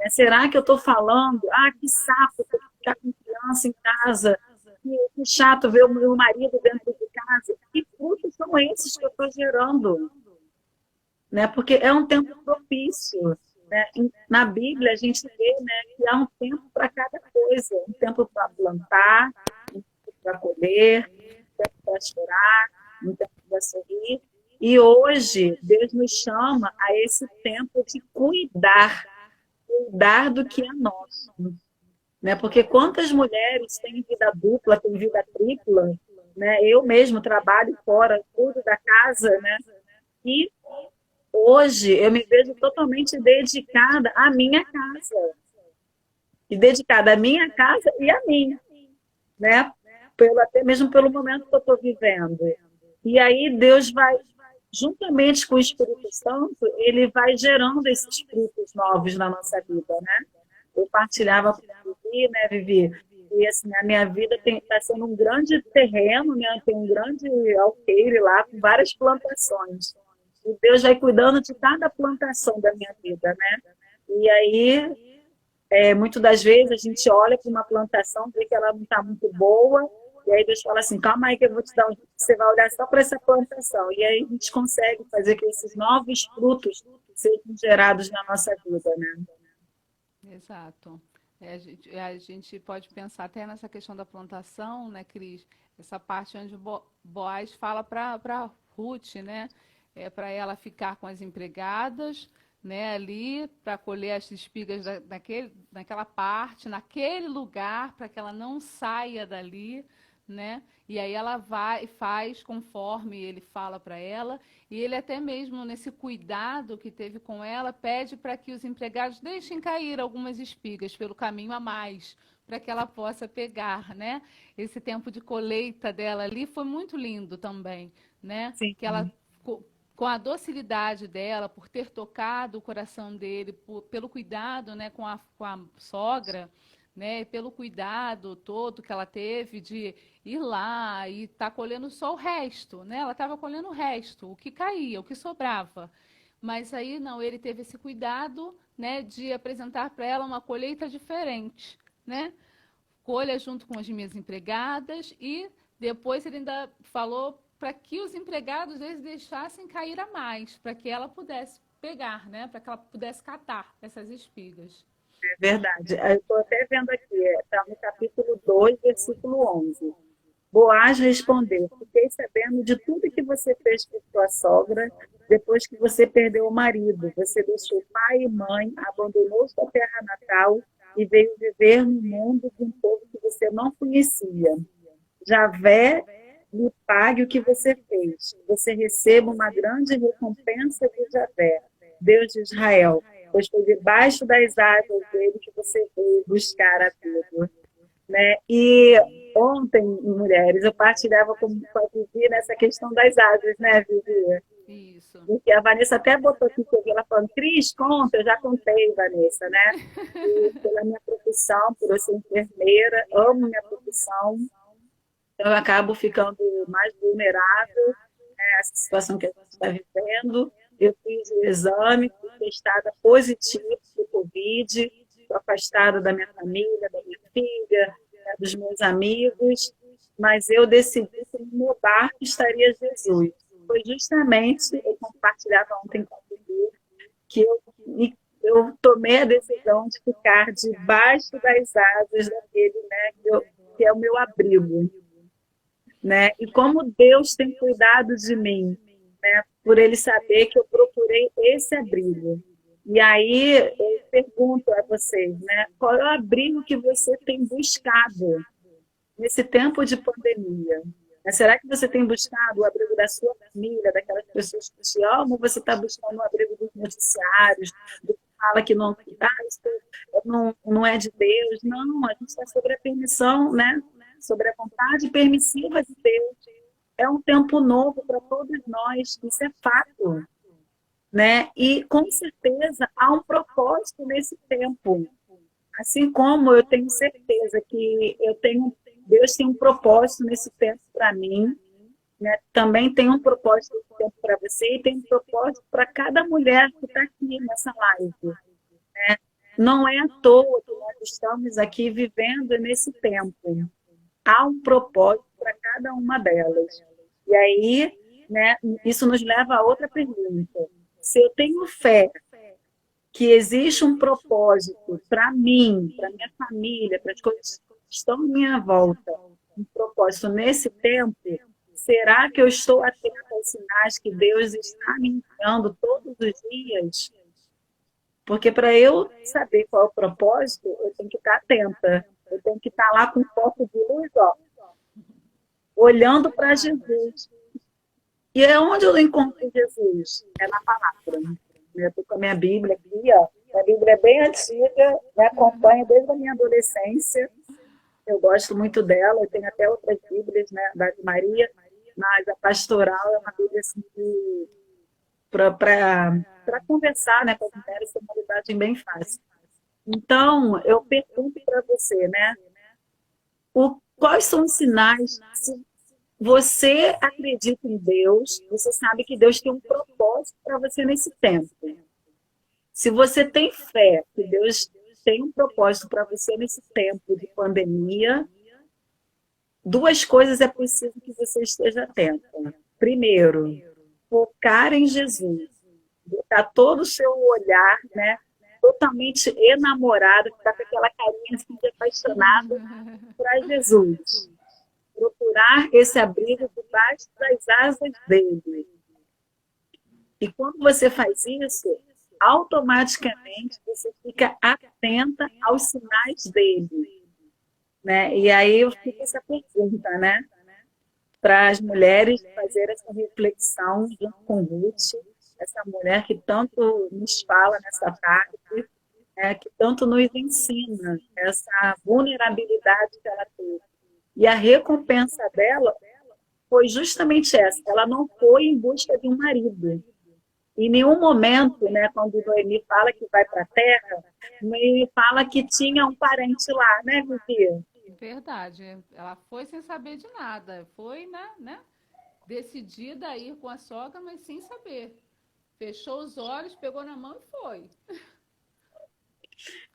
Será que eu estou falando, que saco, ter que ficar com criança em casa, que chato ver o meu marido dentro de casa? Que frutos são esses que eu estou gerando? Né? Porque é um tempo propício. Né? Na Bíblia, a gente vê, né, que há um tempo para cada coisa. Um tempo para plantar, um tempo para colher, um tempo para chorar, um tempo para sorrir. E hoje, Deus nos chama a esse tempo de cuidar do que é nosso. Né? Porque quantas mulheres têm vida dupla, têm vida tripla, né? Eu mesmo trabalho fora, cuido da casa, né? E hoje eu me vejo totalmente dedicada à minha casa. E dedicada à minha casa e à minha, né? Até mesmo pelo momento que eu estou vivendo. E aí Deus vai, juntamente com o Espírito Santo, ele vai gerando esses frutos novos na nossa vida, né? Eu partilhava com a Vivi, né, Vivi? E assim, a minha vida está sendo um grande terreno, né? Tem um grande alqueire lá com várias plantações. E Deus vai cuidando de cada plantação da minha vida, né? E aí, muitas das vezes, a gente olha para uma plantação, vê que ela não está muito boa, e aí Deus fala assim, calma aí que eu vou te dar um jeito, você vai olhar só para essa plantação. E aí a gente consegue fazer que esses novos frutos sejam gerados na nossa vida, né? Exato. A gente pode pensar até nessa questão da plantação, né, Cris? Essa parte onde Boaz fala para Ruth, né? Para ela ficar com as empregadas, né, ali, para colher as espigas naquela parte, naquele lugar, para que ela não saia dali, né? E aí ela vai e faz conforme ele fala para ela, e ele até mesmo nesse cuidado que teve com ela, pede para que os empregados deixem cair algumas espigas pelo caminho a mais, para que ela possa pegar, né? Esse tempo de colheita dela ali foi muito lindo também, né? Sim. Que ela com a docilidade dela, por ter tocado o coração dele, pelo cuidado, né, com a sogra, né, pelo cuidado todo que ela teve de ir lá e estar colhendo só o resto, né? Ela estava colhendo o resto, o que caía, o que sobrava. Mas aí não, ele teve esse cuidado, né, de apresentar para ela uma colheita diferente, né? Colha junto com as minhas empregadas e depois ele ainda falou para que os empregados eles deixassem cair a mais, para que ela pudesse pegar, né? Para que ela pudesse catar essas espigas. É verdade. Eu estou até vendo aqui, está no capítulo 2, versículo 11. Boaz respondeu, fiquei sabendo de tudo que você fez por sua sogra depois que você perdeu o marido. Você deixou pai e mãe, abandonou sua terra natal e veio viver no mundo de um povo que você não conhecia. Javé lhe pague o que você fez. Você receba uma grande recompensa de Javé, Deus de Israel, pois foi debaixo das asas dele que você veio buscar a tudo. Né? E ontem, mulheres, eu partilhava com a Vivi nessa questão das asas, né, Vivi? Isso. Porque a Vanessa até botou aqui, que eu vi ela falando, Cris, conta, eu já contei, Vanessa, né? E pela minha profissão, por eu ser enfermeira, amo minha profissão, então eu acabo ficando mais vulnerável, né, a essa situação que a gente está vivendo. Eu fiz o exame, fui testada positiva do Covid, estou afastada da minha família, da minha filha, né, dos meus amigos, mas eu decidi que no meu barco estaria Jesus. Foi justamente, eu compartilhava ontem com você, que eu tomei a decisão de ficar debaixo das asas daquele, né, que é o meu abrigo, né? E como Deus tem cuidado de mim, né? Por ele saber que eu procurei esse abrigo. E aí eu pergunto a vocês, né? Qual é o abrigo que você tem buscado nesse tempo de pandemia? Será que você tem buscado o abrigo da sua família, daquelas pessoas que te amam, ou você está buscando o abrigo dos noticiários, do que fala que não, isso não é de Deus? Não, a gente está sobre a permissão, né? Sobre a vontade permissiva de Deus. É um tempo novo para todos nós, isso é fato, né? E com certeza há um propósito nesse tempo. Assim como eu tenho certeza que Deus tem um propósito nesse tempo para mim, né? Também tem um propósito nesse tempo para você e tem um propósito para cada mulher que está aqui nessa live, né? Não é à toa que nós estamos aqui vivendo nesse tempo. Há um propósito para cada uma delas. E aí, né, isso nos leva a outra pergunta. Se eu tenho fé que existe um propósito para mim, para minha família, para as coisas que estão à minha volta, um propósito nesse tempo, será que eu estou atenta aos sinais que Deus está me enviando todos os dias? Porque para eu saber qual é o propósito, eu tenho que estar atenta. Eu tenho que estar lá com foco de luz, ó, olhando para Jesus. E é onde eu encontro Jesus? É na palavra. Eu estou com a minha Bíblia aqui, ó. A Bíblia é bem antiga, me acompanha desde a minha adolescência. Eu gosto muito dela, eu tenho até outras Bíblias, né, da de Maria, mas a pastoral é uma Bíblia assim, para conversar, né, com as mulheres, é uma linguagem bem fácil. Então, eu pergunto para você, né, quais são os sinais? Se você acredita em Deus, você sabe que Deus tem um propósito para você nesse tempo. Se você tem fé que Deus tem um propósito para você nesse tempo de pandemia, duas coisas é preciso que você esteja atenta. Primeiro, focar em Jesus, botar todo o seu olhar, né, totalmente enamorado, ficar com aquela carinha assim de apaixonado para Jesus. Procurar esse abrigo debaixo das asas dele. E quando você faz isso, automaticamente você fica atenta aos sinais dele, né? E aí eu fico essa pergunta, né? Para as mulheres fazer essa reflexão junto com Ruth, essa mulher que tanto nos fala nessa parte, né? Que tanto nos ensina essa vulnerabilidade que ela teve. E a recompensa dela foi justamente essa. Ela não foi em busca de um marido. Em nenhum momento, né, quando Noemi fala que vai para a terra, Noemi fala que tinha um parente lá, né, Vivi? Verdade. Ela foi sem saber de nada. Foi, né, decidida a ir com a sogra, mas sem saber. Fechou os olhos, pegou na mão e foi.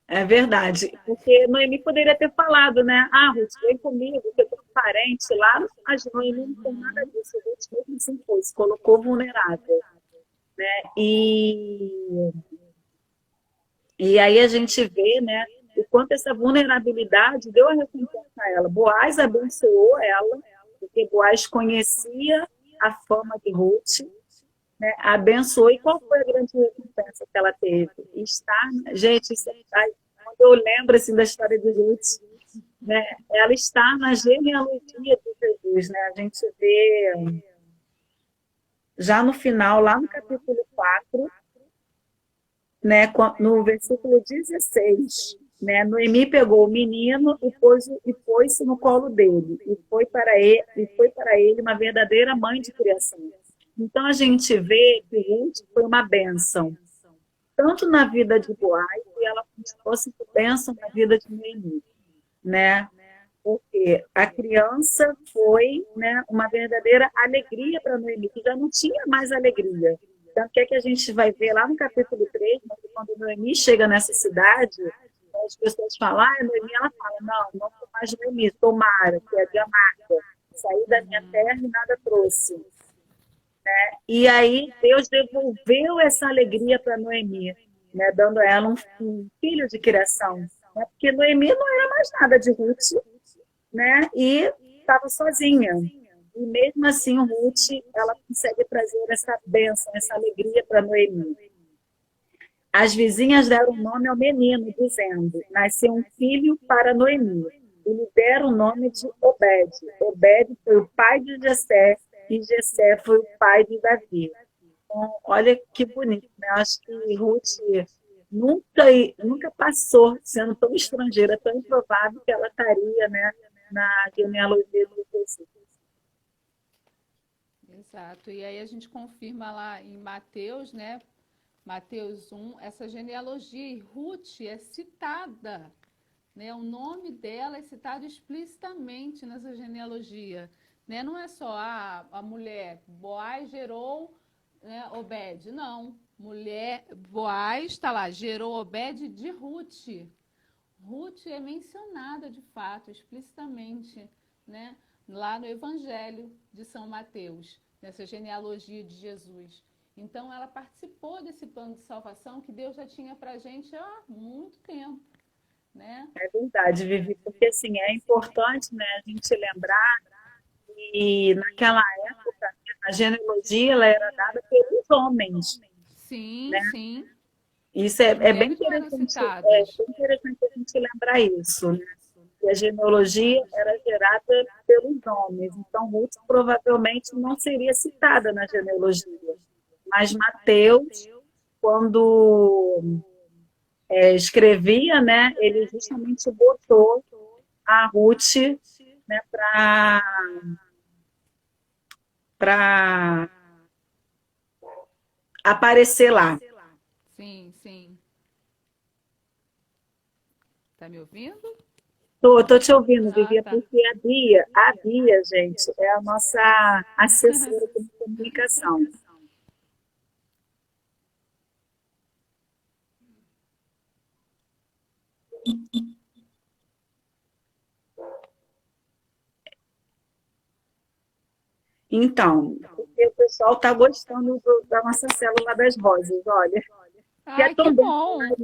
É verdade, porque Noemi poderia ter falado, né? Ah, Ruth, vem comigo, que eu tenho um parente lá, mas Noemi não tem nada disso, Ruth mesmo assim foi, se colocou vulnerável, né? E aí a gente vê, né, o quanto essa vulnerabilidade deu a recompensa a ela. Boaz abençoou ela, porque Boaz conhecia a fama de Ruth, né, abençoou. E qual foi a grande recompensa que ela teve? Estar, gente, quando eu lembro assim, da história de Ruth, né, ela está na genealogia de Jesus. Né? A gente vê já no final, lá no capítulo 4, né, no versículo 16, né, Noemi pegou o menino e pôs-se no colo dele, e foi para ele uma verdadeira mãe de criação. Então, a gente vê que Ruth foi uma bênção, tanto na vida de Boaz, e ela continuou sendo bênção na vida de Noemi, né? Porque a criança foi, né, uma verdadeira alegria para Noemi, que já não tinha mais alegria. Tanto que é que a gente vai ver lá no capítulo 3, né, que quando Noemi chega nessa cidade, as pessoas falam, Noemi, ela fala, não sou mais Noemi, sou Mara, que é de amarga, saí da minha Uhum. terra e nada trouxe. E aí Deus devolveu essa alegria para Noemi, né, dando a ela um filho de criação. Né, porque Noemi não era mais nada de Ruth, né, e estava sozinha. E mesmo assim, Ruth, ela consegue trazer essa bênção, essa alegria para Noemi. As vizinhas deram nome ao menino, dizendo: nasceu um filho para Noemi. E lhe deram o nome de Obed. Obed foi o pai de Jessé, e Jessé foi o pai de Davi. Então, olha que bonito, né? Acho que Ruth nunca, nunca passou sendo tão estrangeira, tão improvável que ela estaria, né, na genealogia de Jesus. Exato. E aí a gente confirma lá em Mateus, né? Mateus 1, essa genealogia, e Ruth é citada, né? O nome dela é citado explicitamente nessa genealogia, né? Não é só a mulher, Boaz gerou, né, Obed, não. Mulher, Boaz está lá, gerou Obed de Ruth. Ruth é mencionada de fato, explicitamente, né? Lá no Evangelho de São Mateus, nessa genealogia de Jesus. Então, ela participou desse plano de salvação que Deus já tinha para a gente há muito tempo, né? É verdade, Vivi, porque assim, é importante, né, a gente lembrar que naquela época a genealogia ela era dada pelos homens, Sim, né? sim. Isso As mulheres não eram é citadas. bem interessante a gente lembrar isso, né? Que a genealogia era gerada pelos homens, então Ruth provavelmente não seria citada na genealogia, mas Mateus, quando escrevia, né, ele justamente botou a Ruth, né, para aparecer lá. Sim, sim. Tá me ouvindo? Tô te ouvindo, Ah, Vivi, tá. porque a Bia, gente, é a nossa assessora de comunicação. Então, porque o pessoal está gostando da nossa célula das vozes, olha, que é Ai, que tão bom. bom.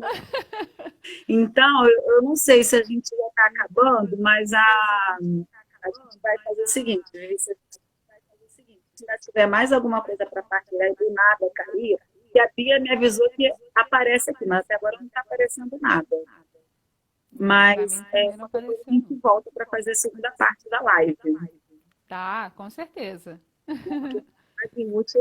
Então, eu não sei se a gente já está acabando, mas a gente vai fazer o seguinte, Vivi, se já tiver mais alguma coisa para partilhar e do nada cair, que a Bia me avisou que aparece aqui, mas até agora não está aparecendo nada. É, para Mas mim também não qualquer coisa a apareceu, gente não. volta para fazer a segunda parte da live. Tá, com certeza. Porque a Vinute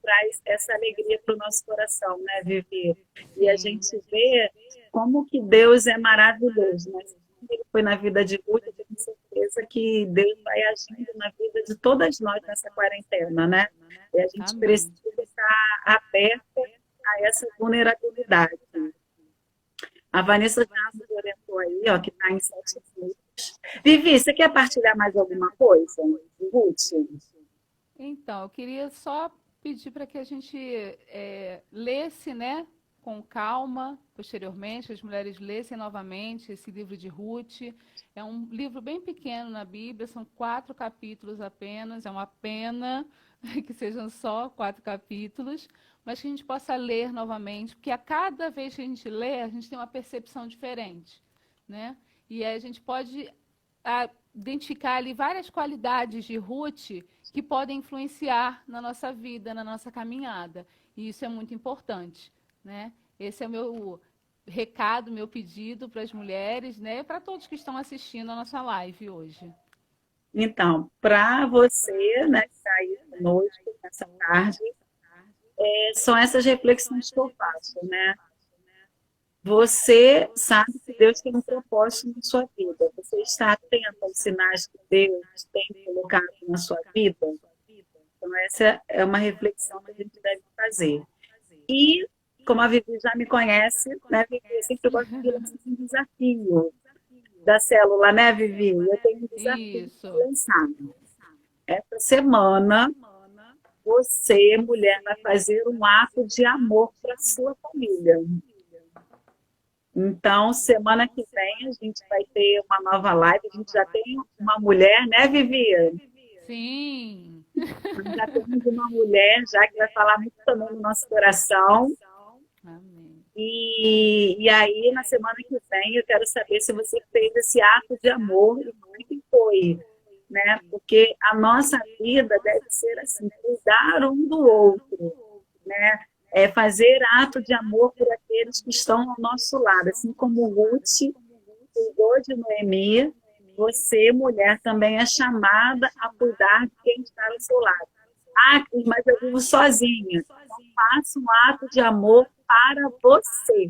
traz essa alegria para o nosso coração, né, Vivi? E a Sim. gente vê como que Deus é maravilhoso, né? Ele foi na vida de Ruth, eu tenho certeza que Deus vai agindo na vida de todas nós nessa quarentena, né? E a gente Amém. precisa estar aberta a essa vulnerabilidade. A Vanessa já nos orientou aí, ó, que está em 7 minutos. Vivi, você quer partilhar mais alguma coisa, Ruth? Então, eu queria só pedir para que a gente lesse, né, com calma, posteriormente, as mulheres lessem novamente esse livro de Ruth. É um livro bem pequeno na Bíblia, são 4 capítulos apenas, é uma pena que sejam só 4 capítulos, mas que a gente possa ler novamente, porque a cada vez que a gente lê, a gente tem uma percepção diferente, né? E aí a gente pode identificar ali várias qualidades de Ruth que podem influenciar na nossa vida, na nossa caminhada. E isso é muito importante, né? Esse é o meu recado, meu pedido para as mulheres, né? E para todos que estão assistindo a nossa live hoje. Então, para você, né, que está aí conosco nessa tarde, são essas reflexões que eu faço, né? Você sabe que Deus tem um propósito na sua vida. Você está atento aos sinais que Deus tem colocado na sua vida? Então, essa é uma reflexão que a gente deve fazer. E, como a Vivi já me conhece, né, Vivi, eu sempre gosto de lançar um desafio da célula, né, Vivi? Eu tenho um desafio para Isso. lançar. Essa semana, você, mulher, vai fazer um ato de amor para sua família. Então, semana que vem, a gente vai ter uma nova live. A gente já tem uma mulher, né, Vivi? Sim. Nós já temos uma mulher já que vai falar muito também no nosso coração. Amém. E aí, na semana que vem, eu quero saber se você fez esse ato de amor e como é que foi, né? Porque a nossa vida deve ser assim, cuidar um do outro, né? É fazer ato de amor por aqueles que estão ao nosso lado, assim como Ruth cuidou de Noemi, você, mulher, também é chamada a cuidar de quem está ao seu lado. Ah, Cris, mas eu vivo sozinha. Então, faça um ato de amor para você,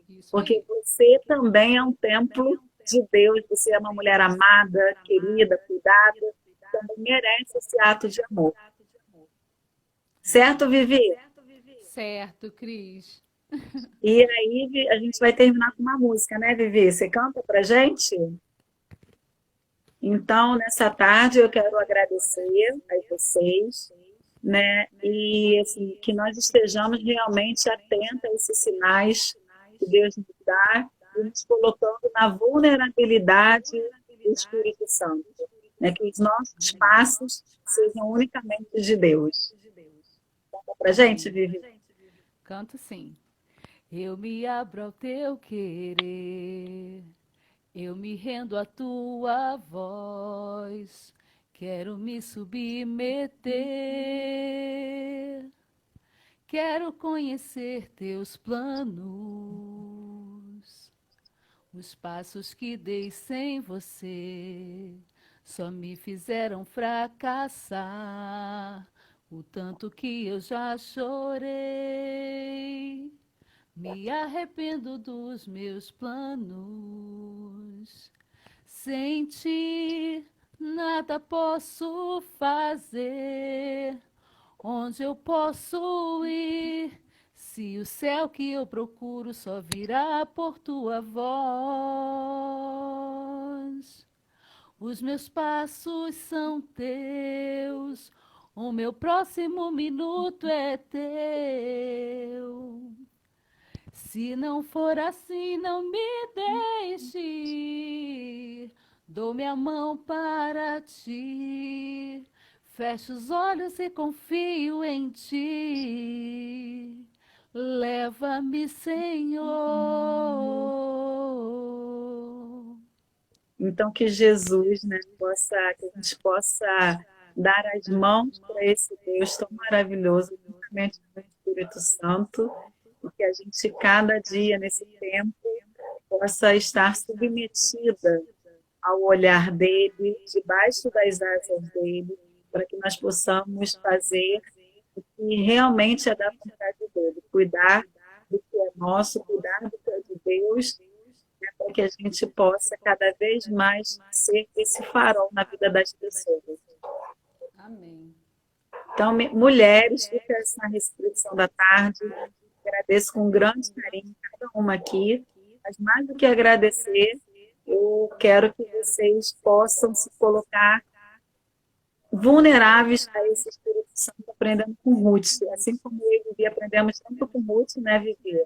Isso porque aí. você também é um templo de Deus, você é uma mulher amada, querida, cuidada, também merece esse ato de amor. Certo, Amém. Vivi? Certo, Cris. E aí a gente vai terminar com uma música, né, Vivi? Você canta pra gente? Então, nessa tarde, eu quero agradecer a vocês, né? E assim, que nós estejamos realmente atentos a esses sinais que Deus nos dá e nos colocando na vulnerabilidade do Espírito Santo, né? Que os nossos passos sejam unicamente de Deus. Conta pra gente, Amém. Vivi. Canto sim. Eu me abro ao teu querer, eu me rendo à tua voz, quero me submeter, quero conhecer teus planos, os passos que dei sem você só me fizeram fracassar, o tanto que eu já chorei. Me arrependo dos meus planos. Sem ti, nada posso fazer. Onde eu posso ir? Se o céu que eu procuro só virá por tua voz. Os meus passos são teus. O meu próximo minuto é teu. Se não for assim, não me deixe ir. Dou minha mão para ti. Fecho os olhos e confio em ti. Leva-me, Senhor. Então, que Jesus, né, que a gente possa dar as mãos para esse Deus tão maravilhoso, juntamente com o Espírito Santo, e que a gente, cada dia, nesse tempo, possa estar submetida ao olhar dele, debaixo das asas dele, para que nós possamos fazer o que realmente é da vontade dele, cuidar do que é nosso, cuidar do que é de Deus, né, para que a gente possa cada vez mais ser esse farol na vida das pessoas. Amém. Então, mulheres, fica essa restrição da tarde. Agradeço com grande carinho cada uma aqui, mas mais do que agradecer, eu quero que vocês possam se colocar vulneráveis a esse Espírito Santo, aprendendo com Ruth. Assim como eu e Vivi aprendemos tanto com Ruth, né, Vivi?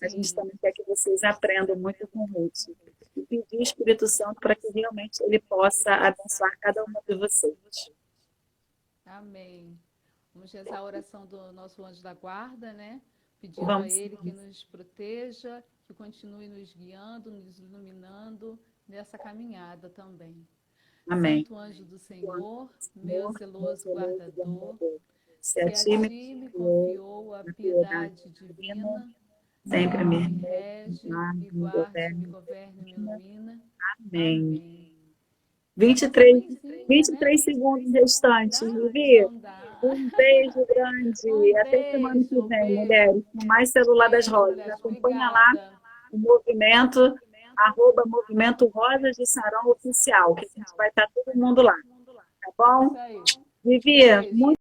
A gente Sim. também quer que vocês aprendam muito com Ruth. E pedir o Espírito Santo para que realmente ele possa abençoar cada uma de vocês. Amém. Vamos rezar a oração do nosso anjo da guarda, né? Pedindo a Vamos, ele que nos proteja, que continue nos guiando, nos iluminando nessa caminhada também. amém. Santo anjo do Senhor, meu Senhor, meu zeloso zeloso guardador, guardador, se a se a ti me ti me confiou confiou a a piedade piedade divina, divina, sempre sempre me me remete, rege, me me guarde, me governe. governe, me ilumina. Amém. Amém. E a nossa 23, mãezinha, né? 23 segundos restantes, Ai, Vivi. não dá. Um beijo Um grande. Até semana que beijo, vem, beijo. mulheres. Com mais Celular das Beijo, Rosas. mulheres. Acompanha lá Obrigada. o movimento, @Movimento Rosas de Sarão Oficial, que a gente vai estar todo mundo lá. Tá Isso bom? aí. Vivi, Beijo. muito